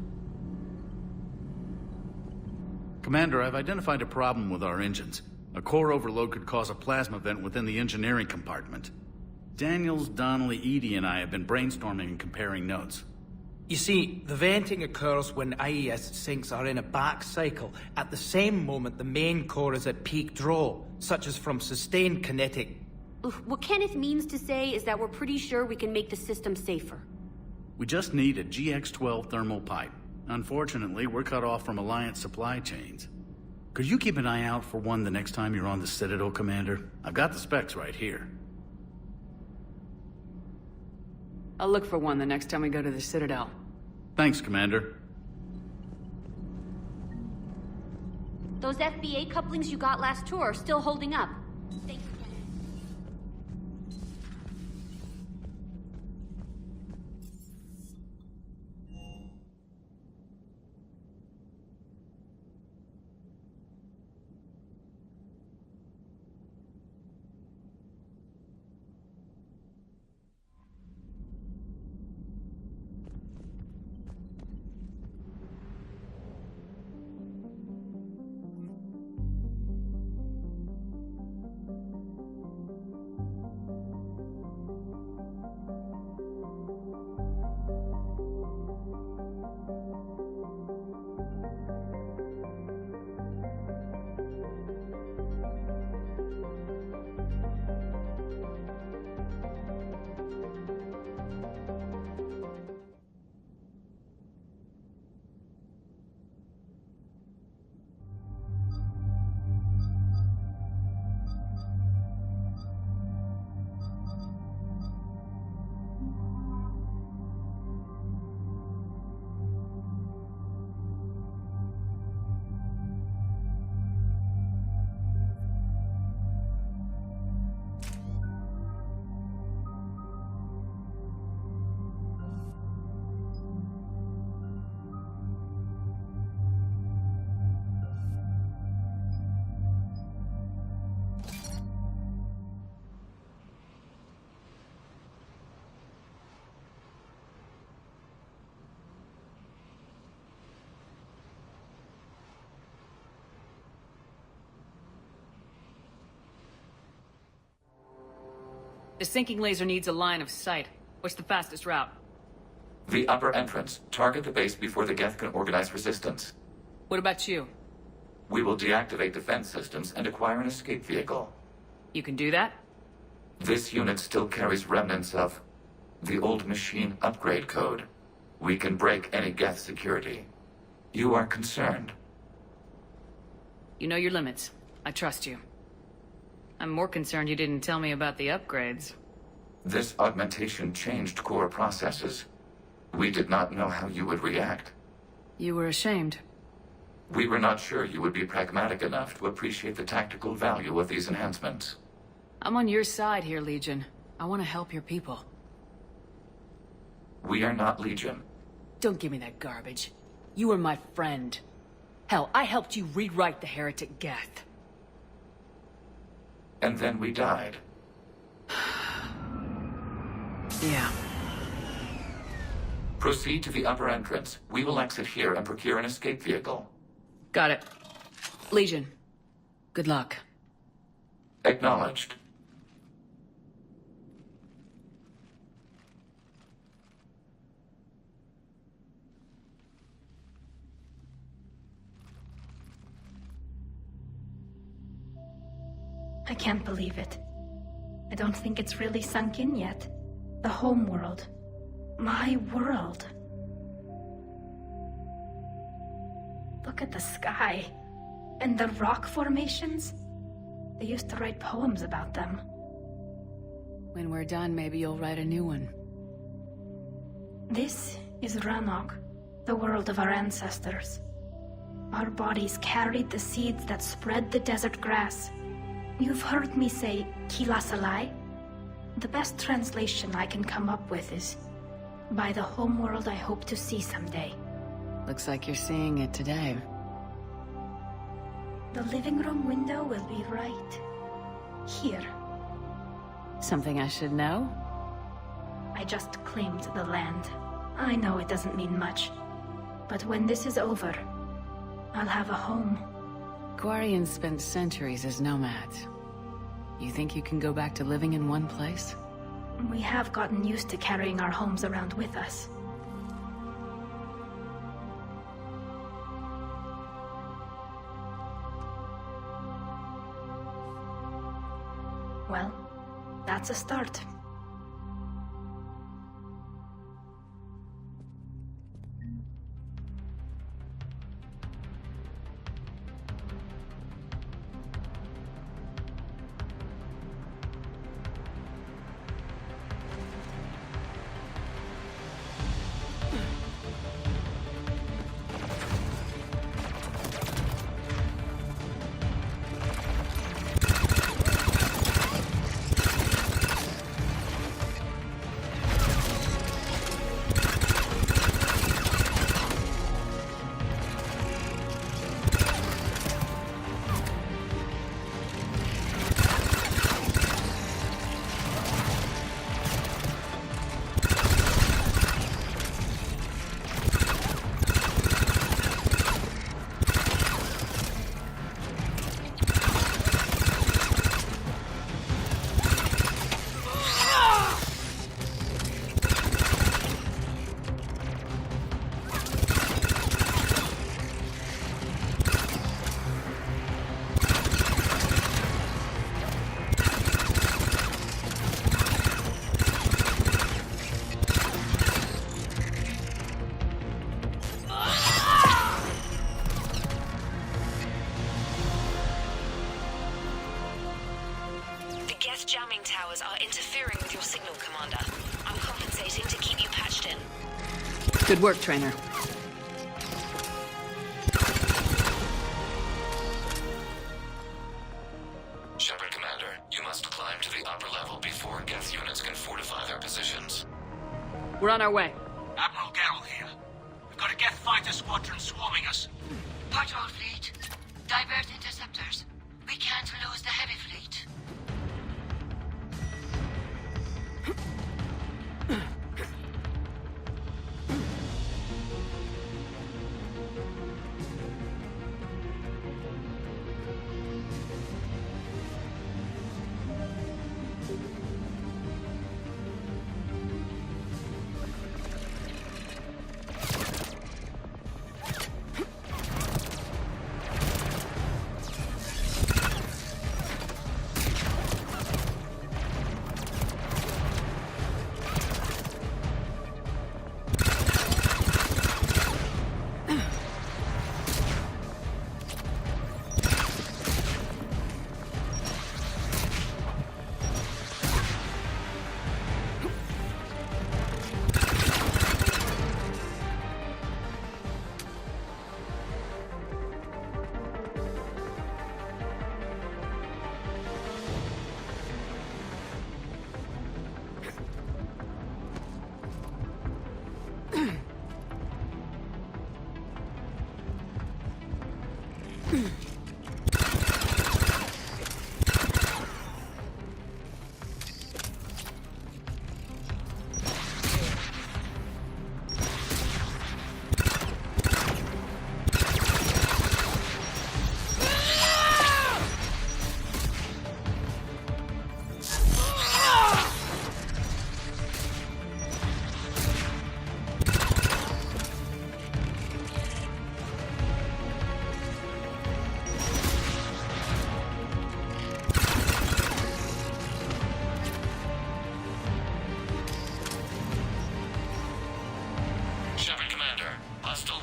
Commander, I've identified a problem with our engines. A core overload could cause a plasma vent within the engineering compartment. Daniels, Donnelly, Edie, and I have been brainstorming and comparing notes. You see, the venting occurs when IES sinks are in a back cycle, at the same moment the main core is at peak draw, such as from sustained kinetic... What Kenneth means to say is that we're pretty sure we can make the system safer. We just need a GX-12 thermal pipe. Unfortunately, we're cut off from Alliance supply chains. Could you keep an eye out for one the next time you're on the Citadel, Commander? I've got the specs right here. I'll look for one the next time we go to the Citadel. Thanks, Commander. Those FBA couplings you got last tour are still holding up. Thanks. The sinking laser needs a line of sight. What's the fastest route? The upper entrance. Target the base before the Geth can organize resistance. What about you? We will deactivate defense systems and acquire an escape vehicle. You can do that? This unit still carries remnants of the old machine upgrade code. We can break any Geth security. You are concerned. You know your limits. I trust you. I'm more concerned you didn't tell me about the upgrades. This augmentation changed core processes. We did not know how you would react. You were ashamed. We were not sure you would be pragmatic enough to appreciate the tactical value of these enhancements. I'm on your side here, Legion. I want to help your people. We are not Legion. Don't give me that garbage. You were my friend. Hell, I helped you rewrite the heretic Geth. And then we died. Yeah. Proceed to the upper entrance. We will exit here and procure an escape vehicle. Got it. Legion, good luck. Acknowledged. I can't believe it. I don't think it's really sunk in yet. The home world. My world. Look at the sky. And the rock formations. They used to write poems about them. When we're done, maybe you'll write a new one. This is Ranok, the world of our ancestors. Our bodies carried the seeds that spread the desert grass. You've heard me say Kilasalai? The best translation I can come up with is, by the homeworld I hope to see someday. Looks like you're seeing it today. The living room window will be right here. Something I should know? I just claimed the land. I know it doesn't mean much, but when this is over, I'll have a home. Quarians spent centuries as nomads. You think you can go back to living in one place? We have gotten used to carrying our homes around with us. Well, that's a start. Jamming towers are interfering with your signal, Commander. I'm compensating to keep you patched in. Good work, Trainer. Shepard, Commander, you must climb to the upper level before Geth units can fortify their positions. We're on our way. Admiral Geralt here. We've got a Geth fighter squadron swarming us. Patrol fleet, divert interceptors. We can't lose the heavy fleet.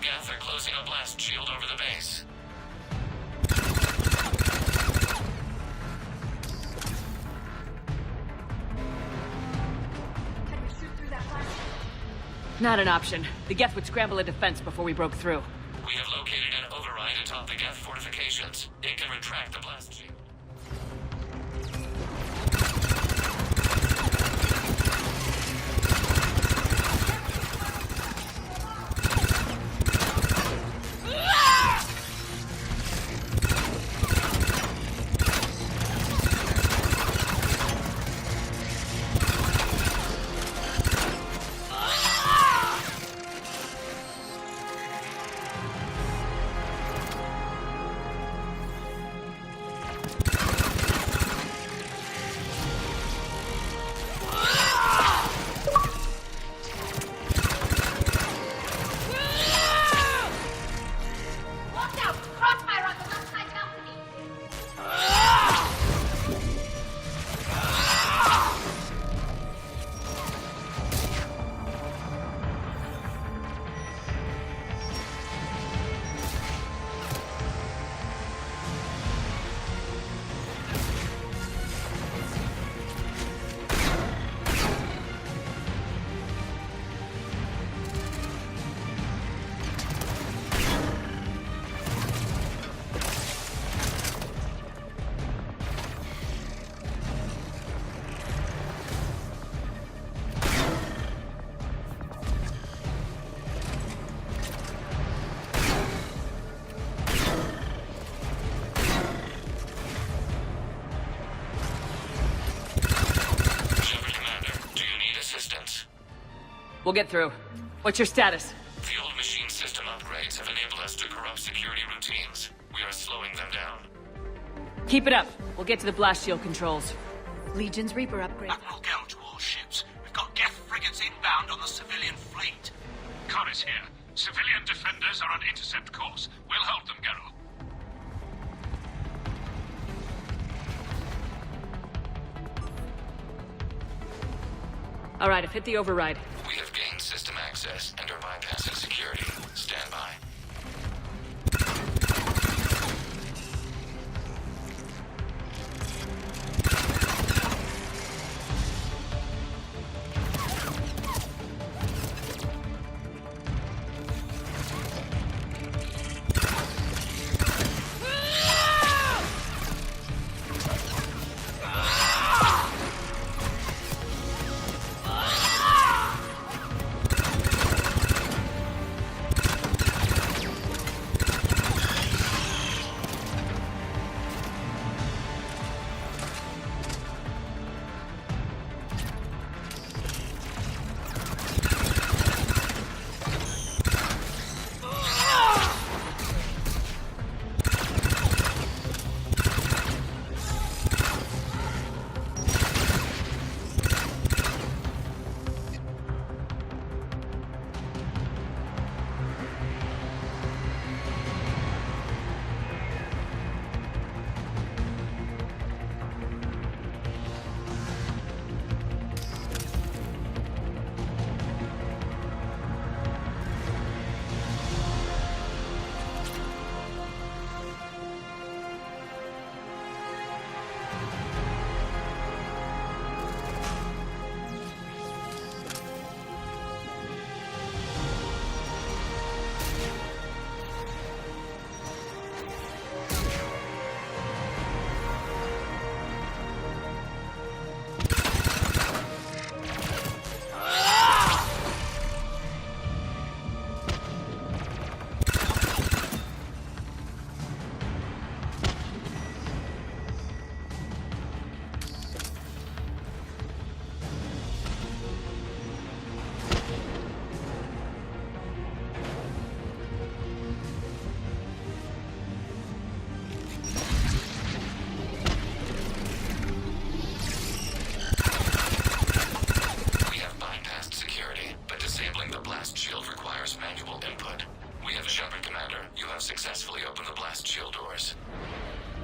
Geth are closing a blast shield over the base. Can we shoot through that blast? Not an option. The Geth would scramble a defense before we broke through. We have located an override atop the Geth fortifications. It can retract the blast shield. Watch out! Crossfire on the left side balcony! Shepard Commander, do you need assistance? We'll get through. What's your status? The old machine system upgrades have enabled us to corrupt security routines. We are slowing them down. Keep it up. We'll get to the blast shield controls. Legion's Reaper upgrade. Admiral Gerrel to all ships. We've got Geth frigates inbound on the civilian fleet. Corus here. Civilian defenders are on intercept course. We'll hold them, Gerrel. All right, I've hit the override. We have gained system access and are bypassing security. Stand by.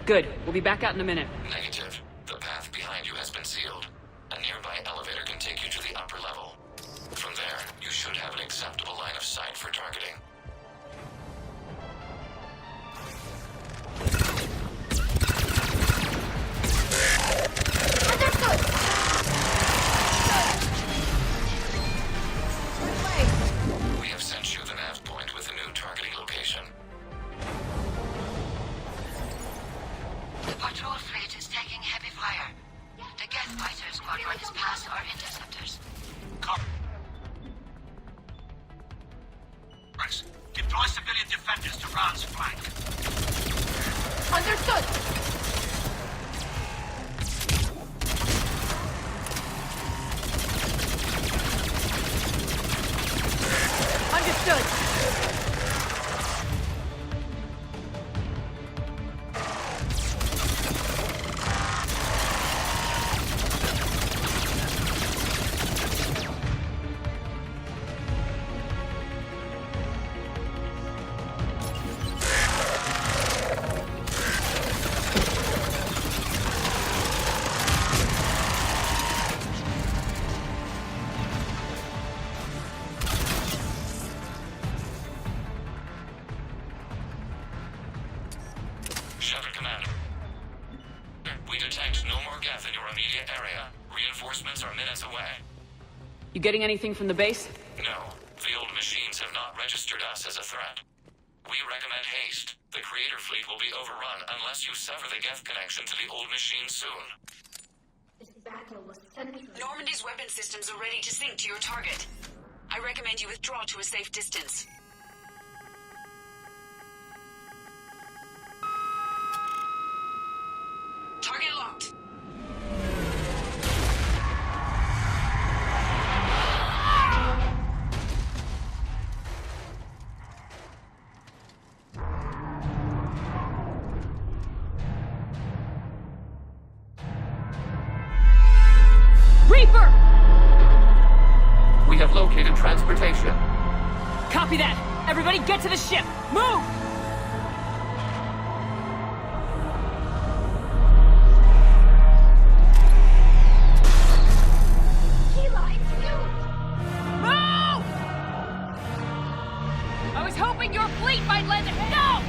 Good. We'll be back out in a minute. Negative. The path behind you has been sealed. A nearby elevator can take you to the upper level. From there, you should have an acceptable line of sight for targeting. location. The patrol fleet is taking heavy fire. The Geth fighter squadron is past our interceptors. Deploy civilian defenders to Ran's flank. Understood! Understood! Shepard Commander. We detect no more Geth in your immediate area. Reinforcements are minutes away. You getting anything from the base? No, the old machines have not registered us as a threat. We recommend haste. The Creator fleet will be overrun unless you sever the Geth connection to the old machine soon. This battle was central. Normandy's weapon systems are ready to sync to your target. I recommend you withdraw to a safe distance. Target locked. Reaper! We have located transportation. Copy that! Everybody get to the ship! Move! Move! I was hoping your fleet might lend a hand. No!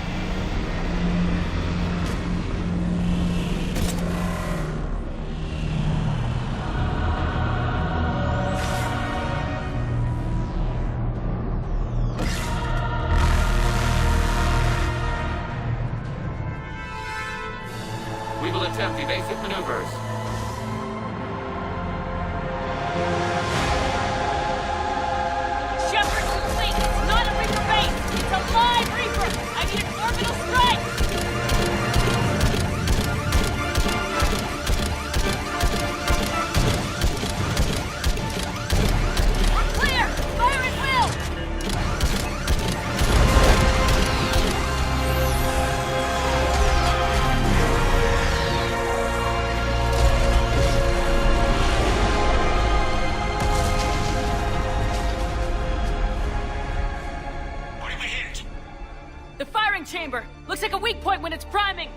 We will attempt evasive maneuvers. Shepard to fleet! It's not a Reaper base! It's a live Reaper! I need an orbital strike! We're clear! Fire at will! What did we hit? The firing chamber! Looks like a weak point when it's priming!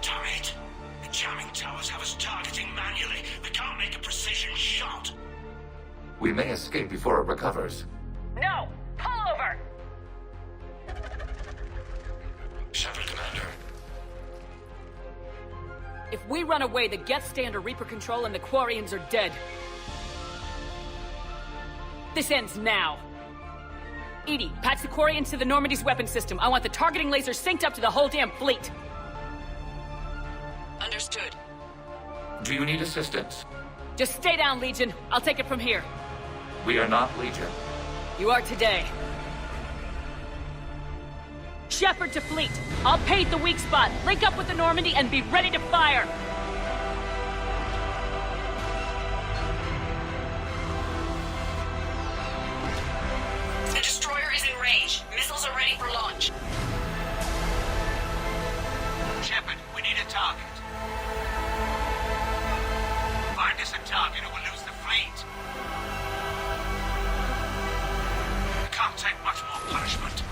Damn it. The jamming towers have us targeting manually. We can't make a precision shot. We may escape before it recovers. No! Pull over! Shepard Commander. If we run away, the Geth stay under Reaper control and the Quarians are dead. This ends now. Edie, patch the Quarians to the Normandy's weapon system. I want the targeting laser synced up to the whole damn fleet. Understood. Do you need assistance? Just stay down, Legion. I'll take it from here. We are not Legion. You are today. Shepard to fleet. I'll pave the weak spot, link up with the Normandy, and be ready to fire. The destroyer is in range. Missiles are ready for launch. Shepard, we need a target. Find us a target or we'll lose the fleet. We can't take much more punishment.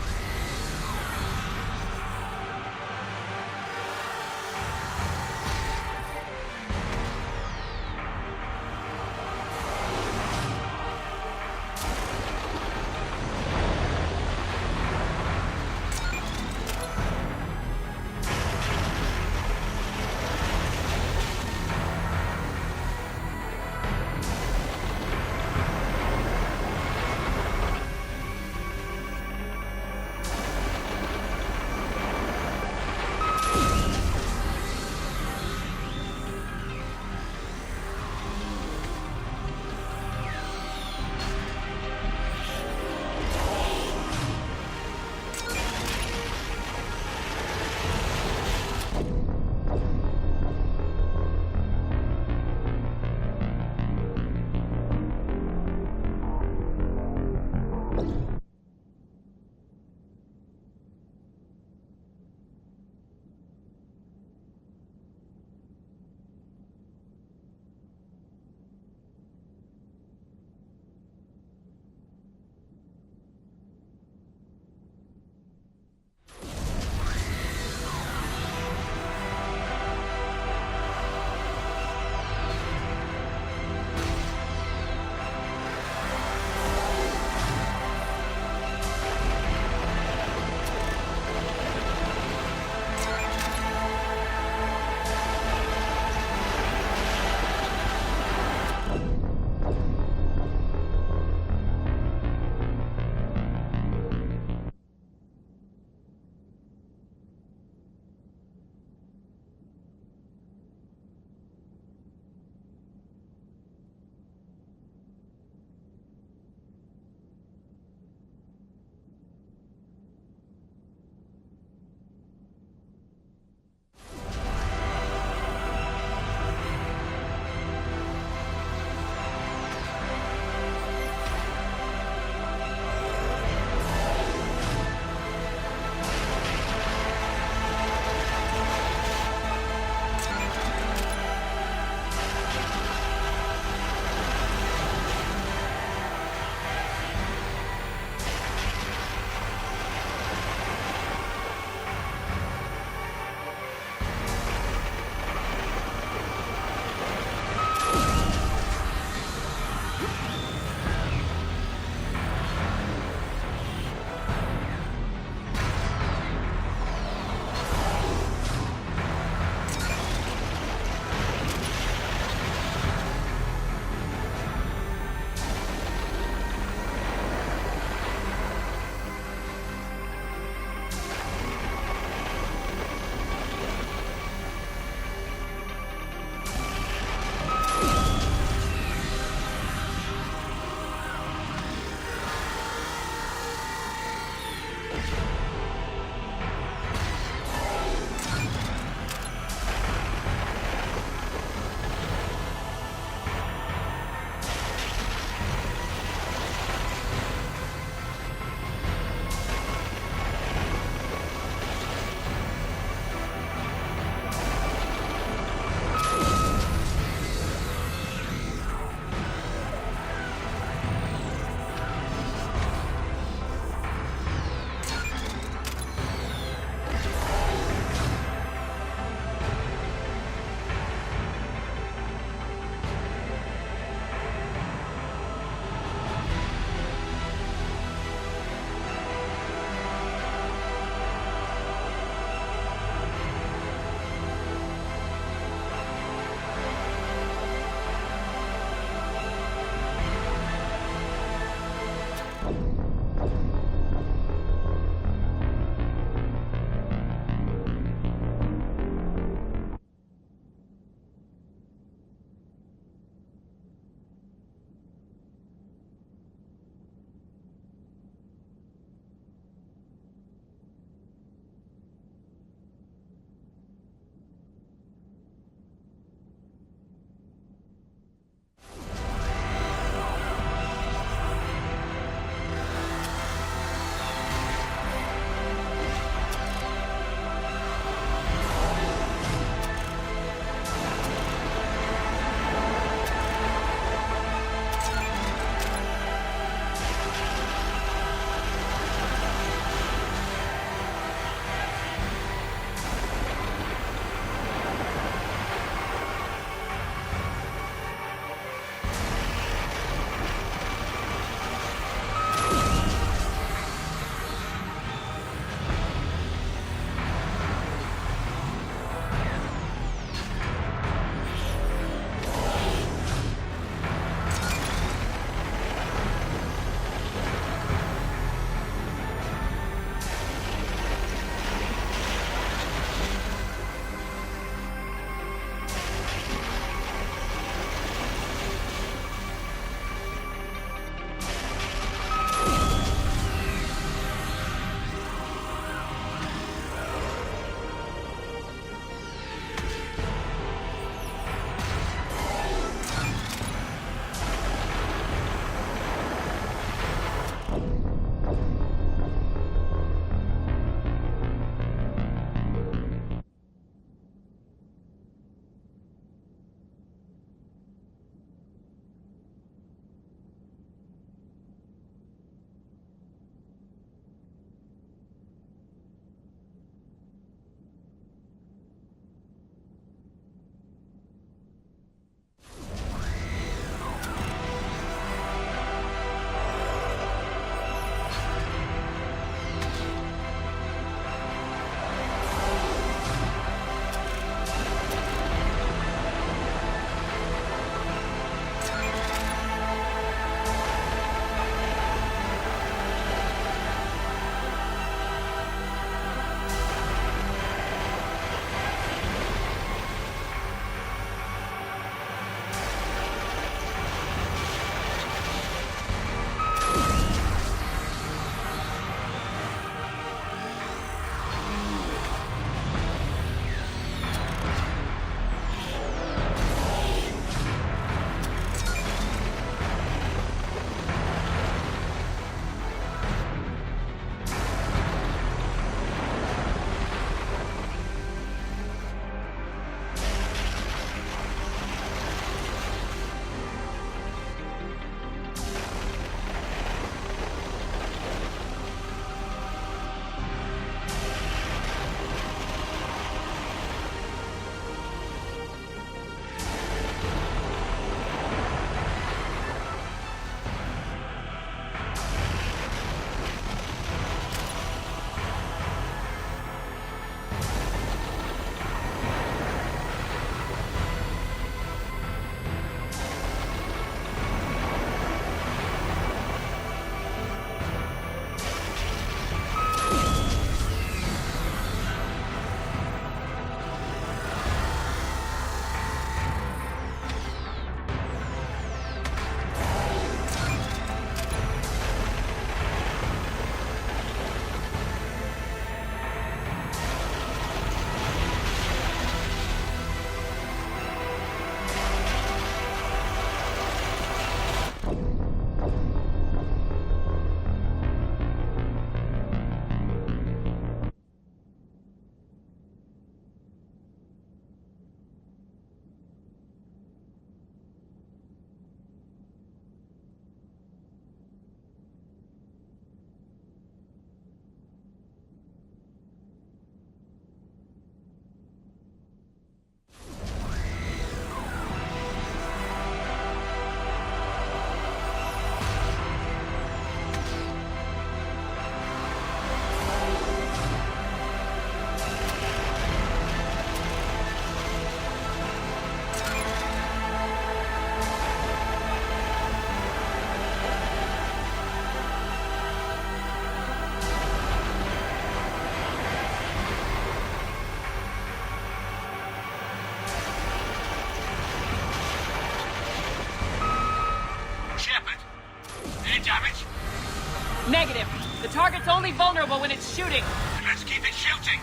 only vulnerable when it's shooting. Let's keep it shooting.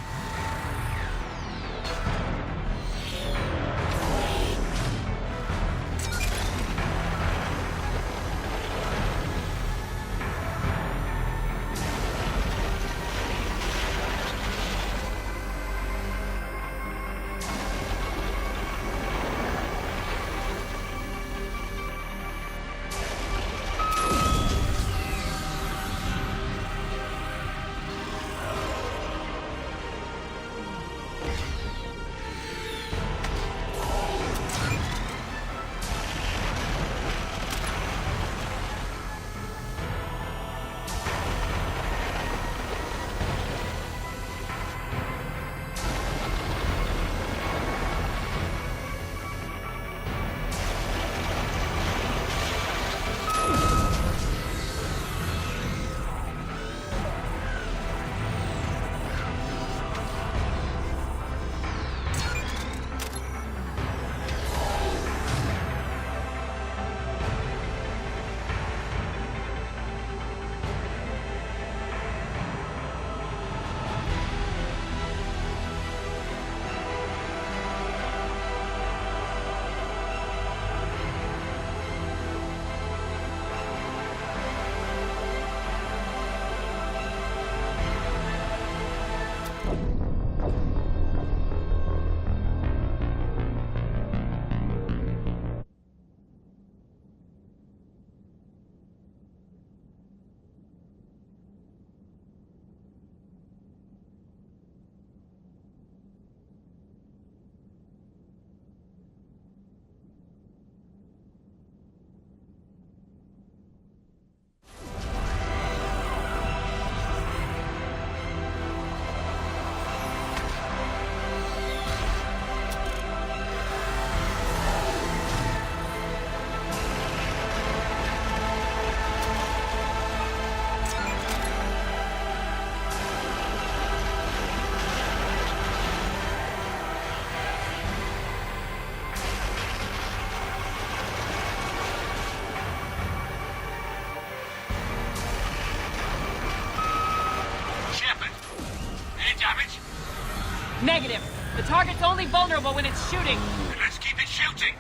Negative. The target's only vulnerable when it's shooting. Let's keep it shooting.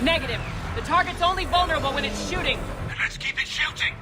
Negative. The target's only vulnerable when it's shooting. Let's keep it shooting.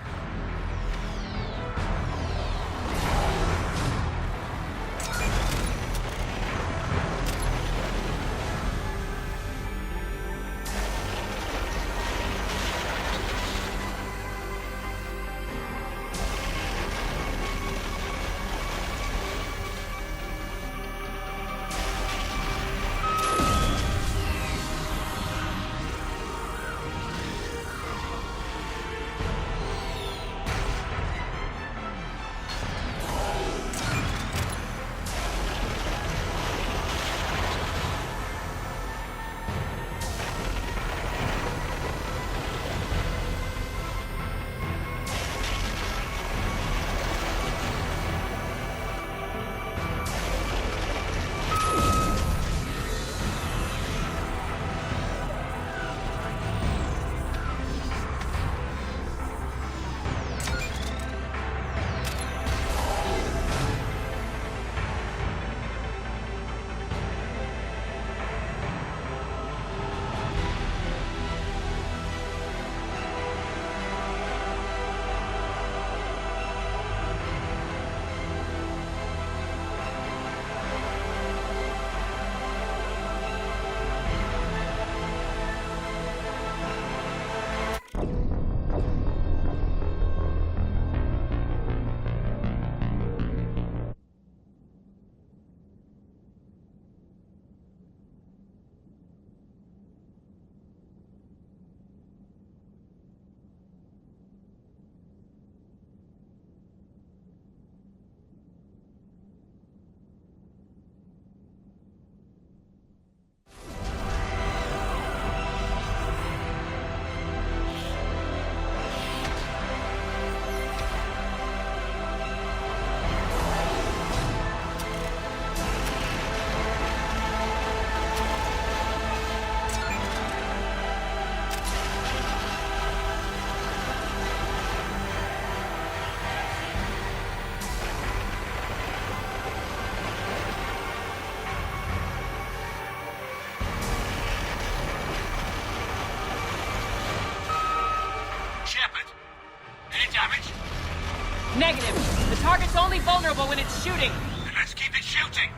Negative. The target's only vulnerable when it's shooting. Let's keep it shooting.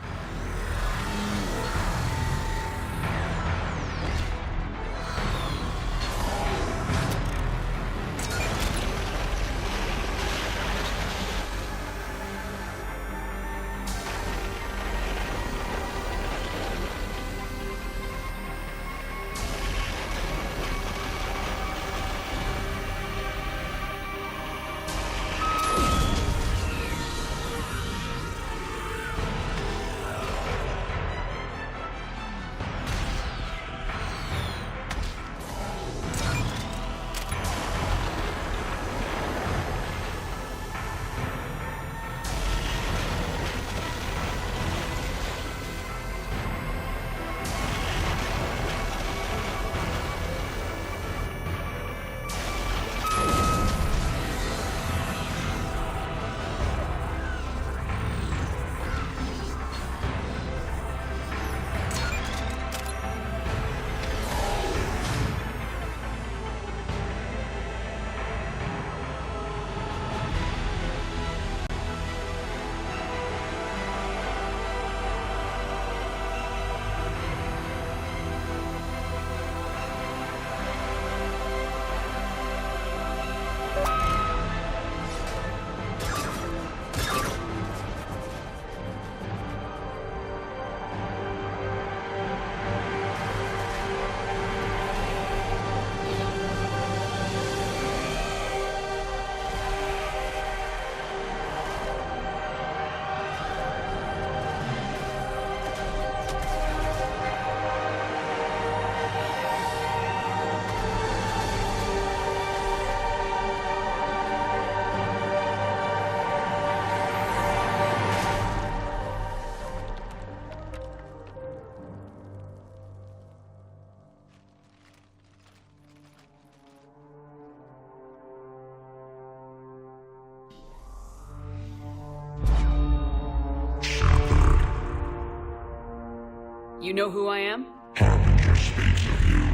You know who I am? Harbinger speaks of you.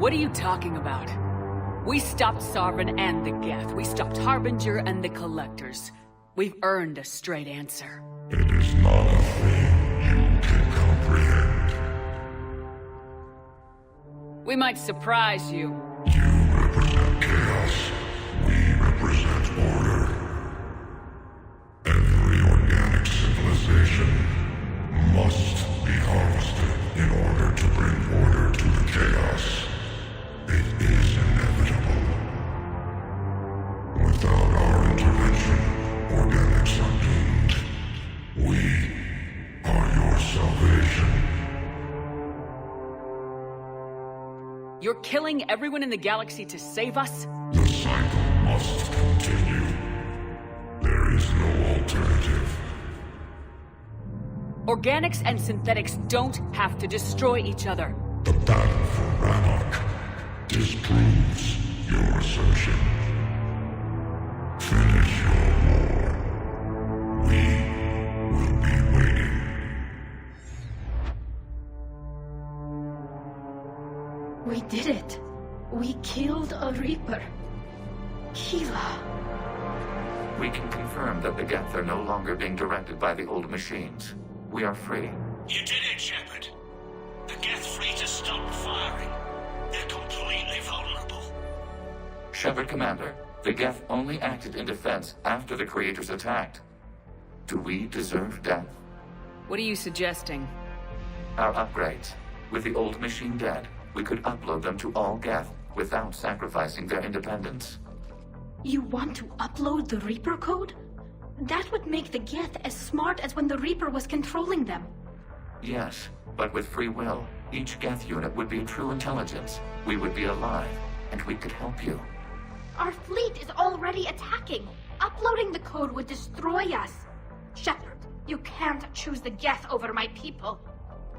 What are you talking about? We stopped Sovereign and the Geth. We stopped Harbinger and the Collectors. We've earned a straight answer. It is not a thing you can comprehend. We might surprise you. You represent chaos. We represent order. Every organic civilization must be harvested in order to bring order to the chaos. It is inevitable. Without our intervention, organics are doomed. We are your salvation. You're killing everyone in the galaxy to save us? The cycle must continue. There is no alternative. Organics and synthetics don't have to destroy each other. The battle for Rannoch disproves your assertion. Finish your war. We will be waiting. We did it. We killed a Reaper. Kila. We can confirm that the Geth are no longer being directed by the old machines. We are free. You did it, Shepard. The Geth fleet has stopped firing. They're completely vulnerable. Shepard, Commander, the Geth only acted in defense after the Creators attacked. Do we deserve death? What are you suggesting? Our upgrades. With the old machine dead, we could upload them to all Geth without sacrificing their independence. You want to upload the Reaper code? That would make the Geth as smart as when the Reaper was controlling them. Yes, but with free will, each Geth unit would be true intelligence. We would be alive, and we could help you. Our fleet is already attacking. Uploading the code would destroy us. Shepard, you can't choose the Geth over my people.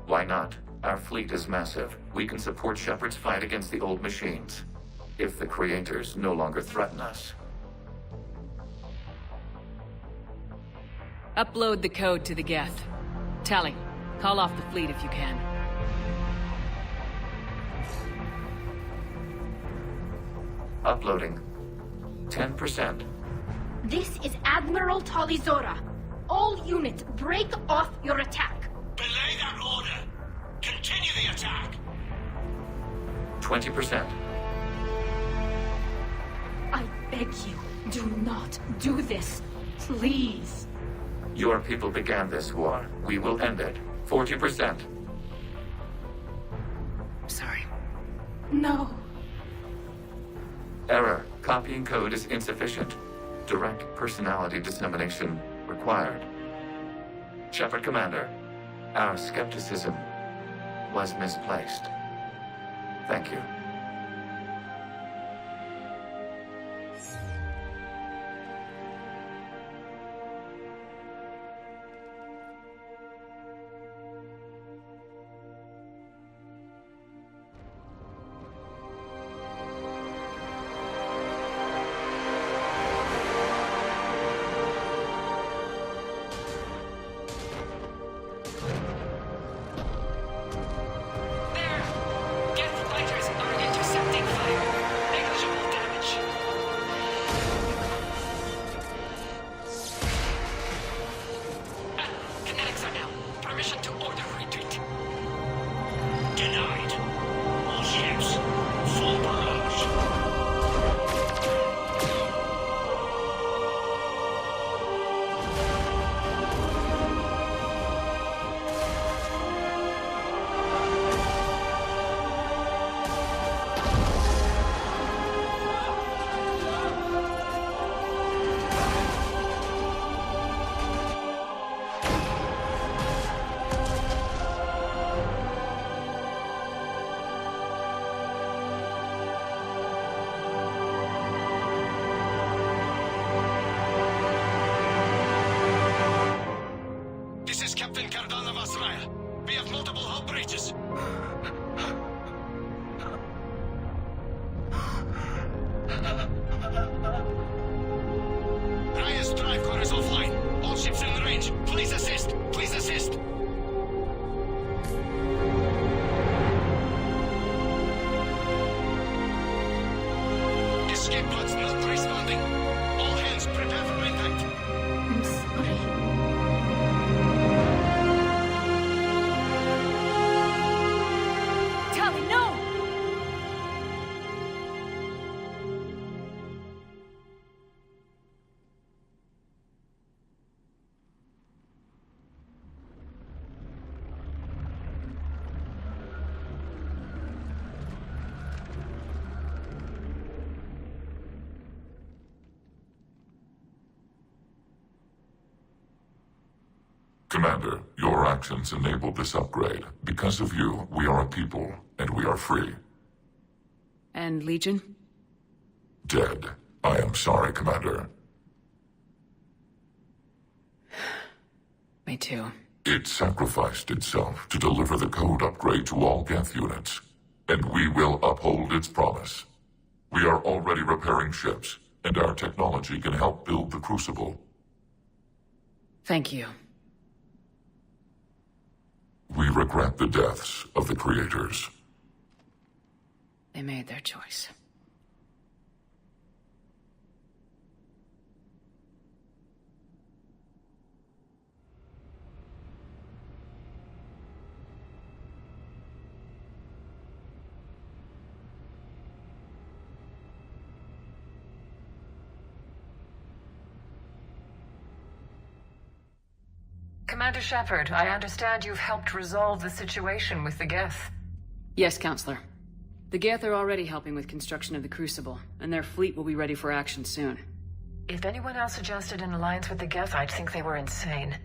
Why not? Our fleet is massive. We can support Shepard's fight against the old machines. If the Creators no longer threaten us. Upload the code to the Geth. Tally, call off the fleet if you can. Uploading. 10%. This is Admiral Talizora. All units, break off your attack. Belay that order. Continue the attack. 20%. I beg you, do not do this. Please. Your people began this war. We will end it. 40%. Sorry. No. Error. Copying code is insufficient. Direct personality dissemination required. Shepard, Commander, our skepticism was misplaced. Thank you. Commander, your actions enabled this upgrade. Because of you, we are a people, and we are free. And Legion? Dead. I am sorry, Commander. Me too. It sacrificed itself to deliver the code upgrade to all Geth units, and we will uphold its promise. We are already repairing ships, and our technology can help build the Crucible. Thank you. We regret the deaths of the creators. They made their choice. Commander Shepard, I understand you've helped resolve the situation with the Geth. Yes, Counselor. The Geth are already helping with construction of the Crucible, and their fleet will be ready for action soon. If anyone else suggested an alliance with the Geth, I'd think they were insane.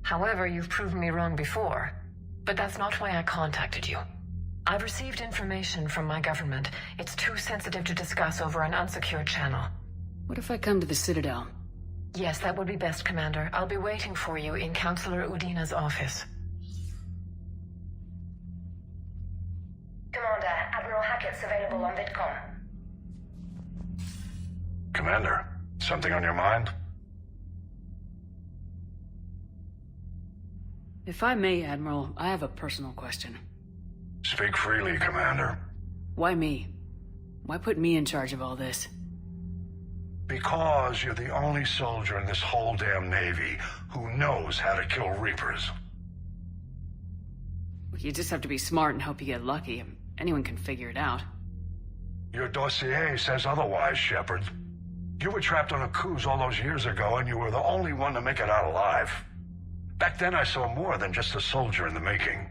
However, you've proven me wrong before. But that's not why I contacted you. I've received information from my government. It's too sensitive to discuss over an unsecured channel. What if I come to the Citadel? Yes, that would be best, Commander. I'll be waiting for you in Counselor Udina's office. Commander, Admiral Hackett's available on VidCom. Commander, something on your mind? If I may, Admiral, I have a personal question. Speak freely, Commander. Why me? Why put me in charge of all this? Because you're the only soldier in this whole damn Navy who knows how to kill Reapers. You just have to be smart and hope you get lucky. Anyone can figure it out. Your dossier says otherwise, Shepard. You were trapped on a cruise all those years ago, and you were the only one to make it out alive. Back then, I saw more than just a soldier in the making.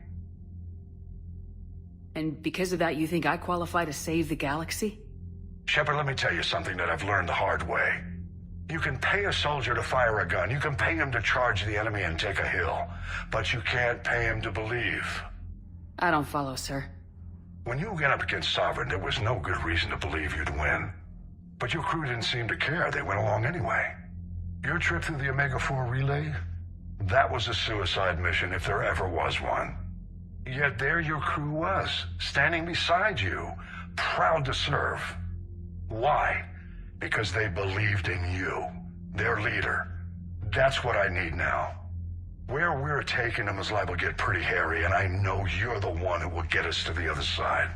And because of that, you think I qualify to save the galaxy? Shepard, let me tell you something that I've learned the hard way. You can pay a soldier to fire a gun, you can pay him to charge the enemy and take a hill, but you can't pay him to believe. I don't follow, sir. When you went up against Sovereign, there was no good reason to believe you'd win. But your crew didn't seem to care. They went along anyway. Your trip through the Omega-4 relay? That was a suicide mission if there ever was one. Yet there your crew was, standing beside you, proud to serve. Why? Because they believed in you, their leader. That's what I need now. Where we're taking them is liable to get pretty hairy, and I know you're the one who will get us to the other side.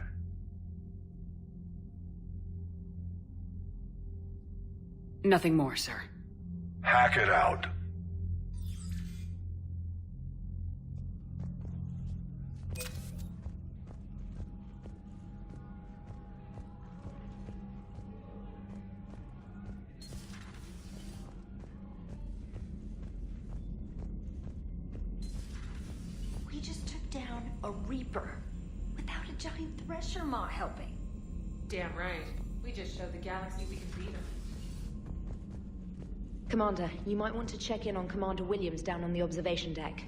Nothing more, sir. Hack it out. We just took down a Reaper without a giant Thresher Maw helping. Damn right. We just showed the galaxy we can beat them. Commander, you might want to check in on Commander Williams down on the observation deck.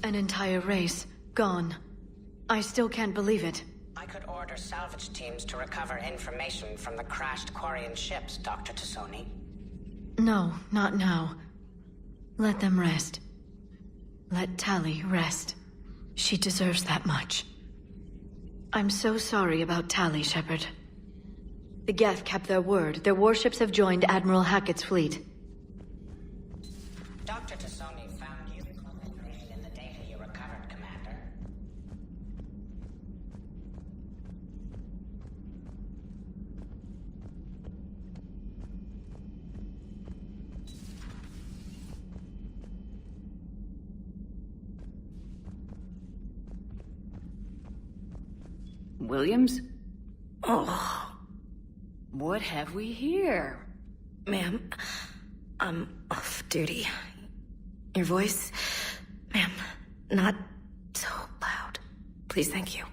An entire race, gone. I still can't believe it. I could order salvage teams to recover information from the crashed Quarian ships, Dr. Tassoni. No, not now. Let them rest. Let Tali rest. She deserves that much. I'm so sorry about Tali, Shepard. The Geth kept their word. Their warships have joined Admiral Hackett's fleet. Dr. Tassoni found you in the data you recovered, Commander. Williams? Oh. What have we here? Ma'am, I'm off duty. Your voice, ma'am, not so loud. Please, thank you.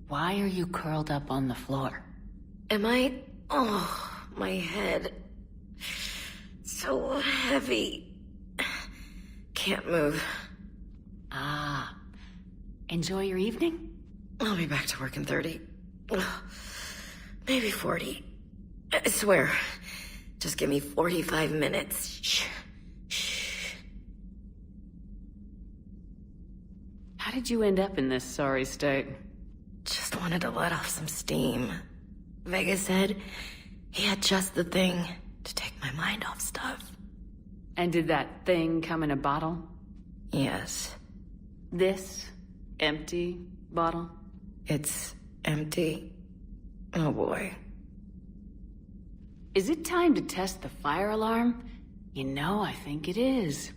Why are you curled up on the floor? Am I? Oh, my head. So heavy. Can't move. Ah. Enjoy your evening? I'll be back to work in 30. Maybe 40. I swear. Just give me 45 minutes. Shh. Shh. How did you end up in this sorry state? Just wanted to let off some steam. Vega said he had just the thing to take my mind off stuff. And did that thing come in a bottle? Yes. This empty bottle? It's empty. Oh boy. Is it time to test the fire alarm? You know, I think it is.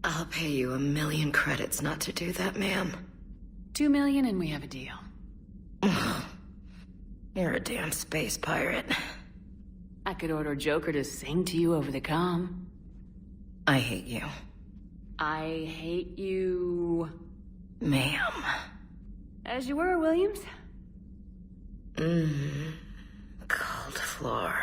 I'll pay you 1 million credits not to do that, ma'am. 2 million and we have a deal. You're a damn space pirate. I could order Joker to sing to you over the comm. I hate you. I hate you... Ma'am. As you were, Williams. Cold floor.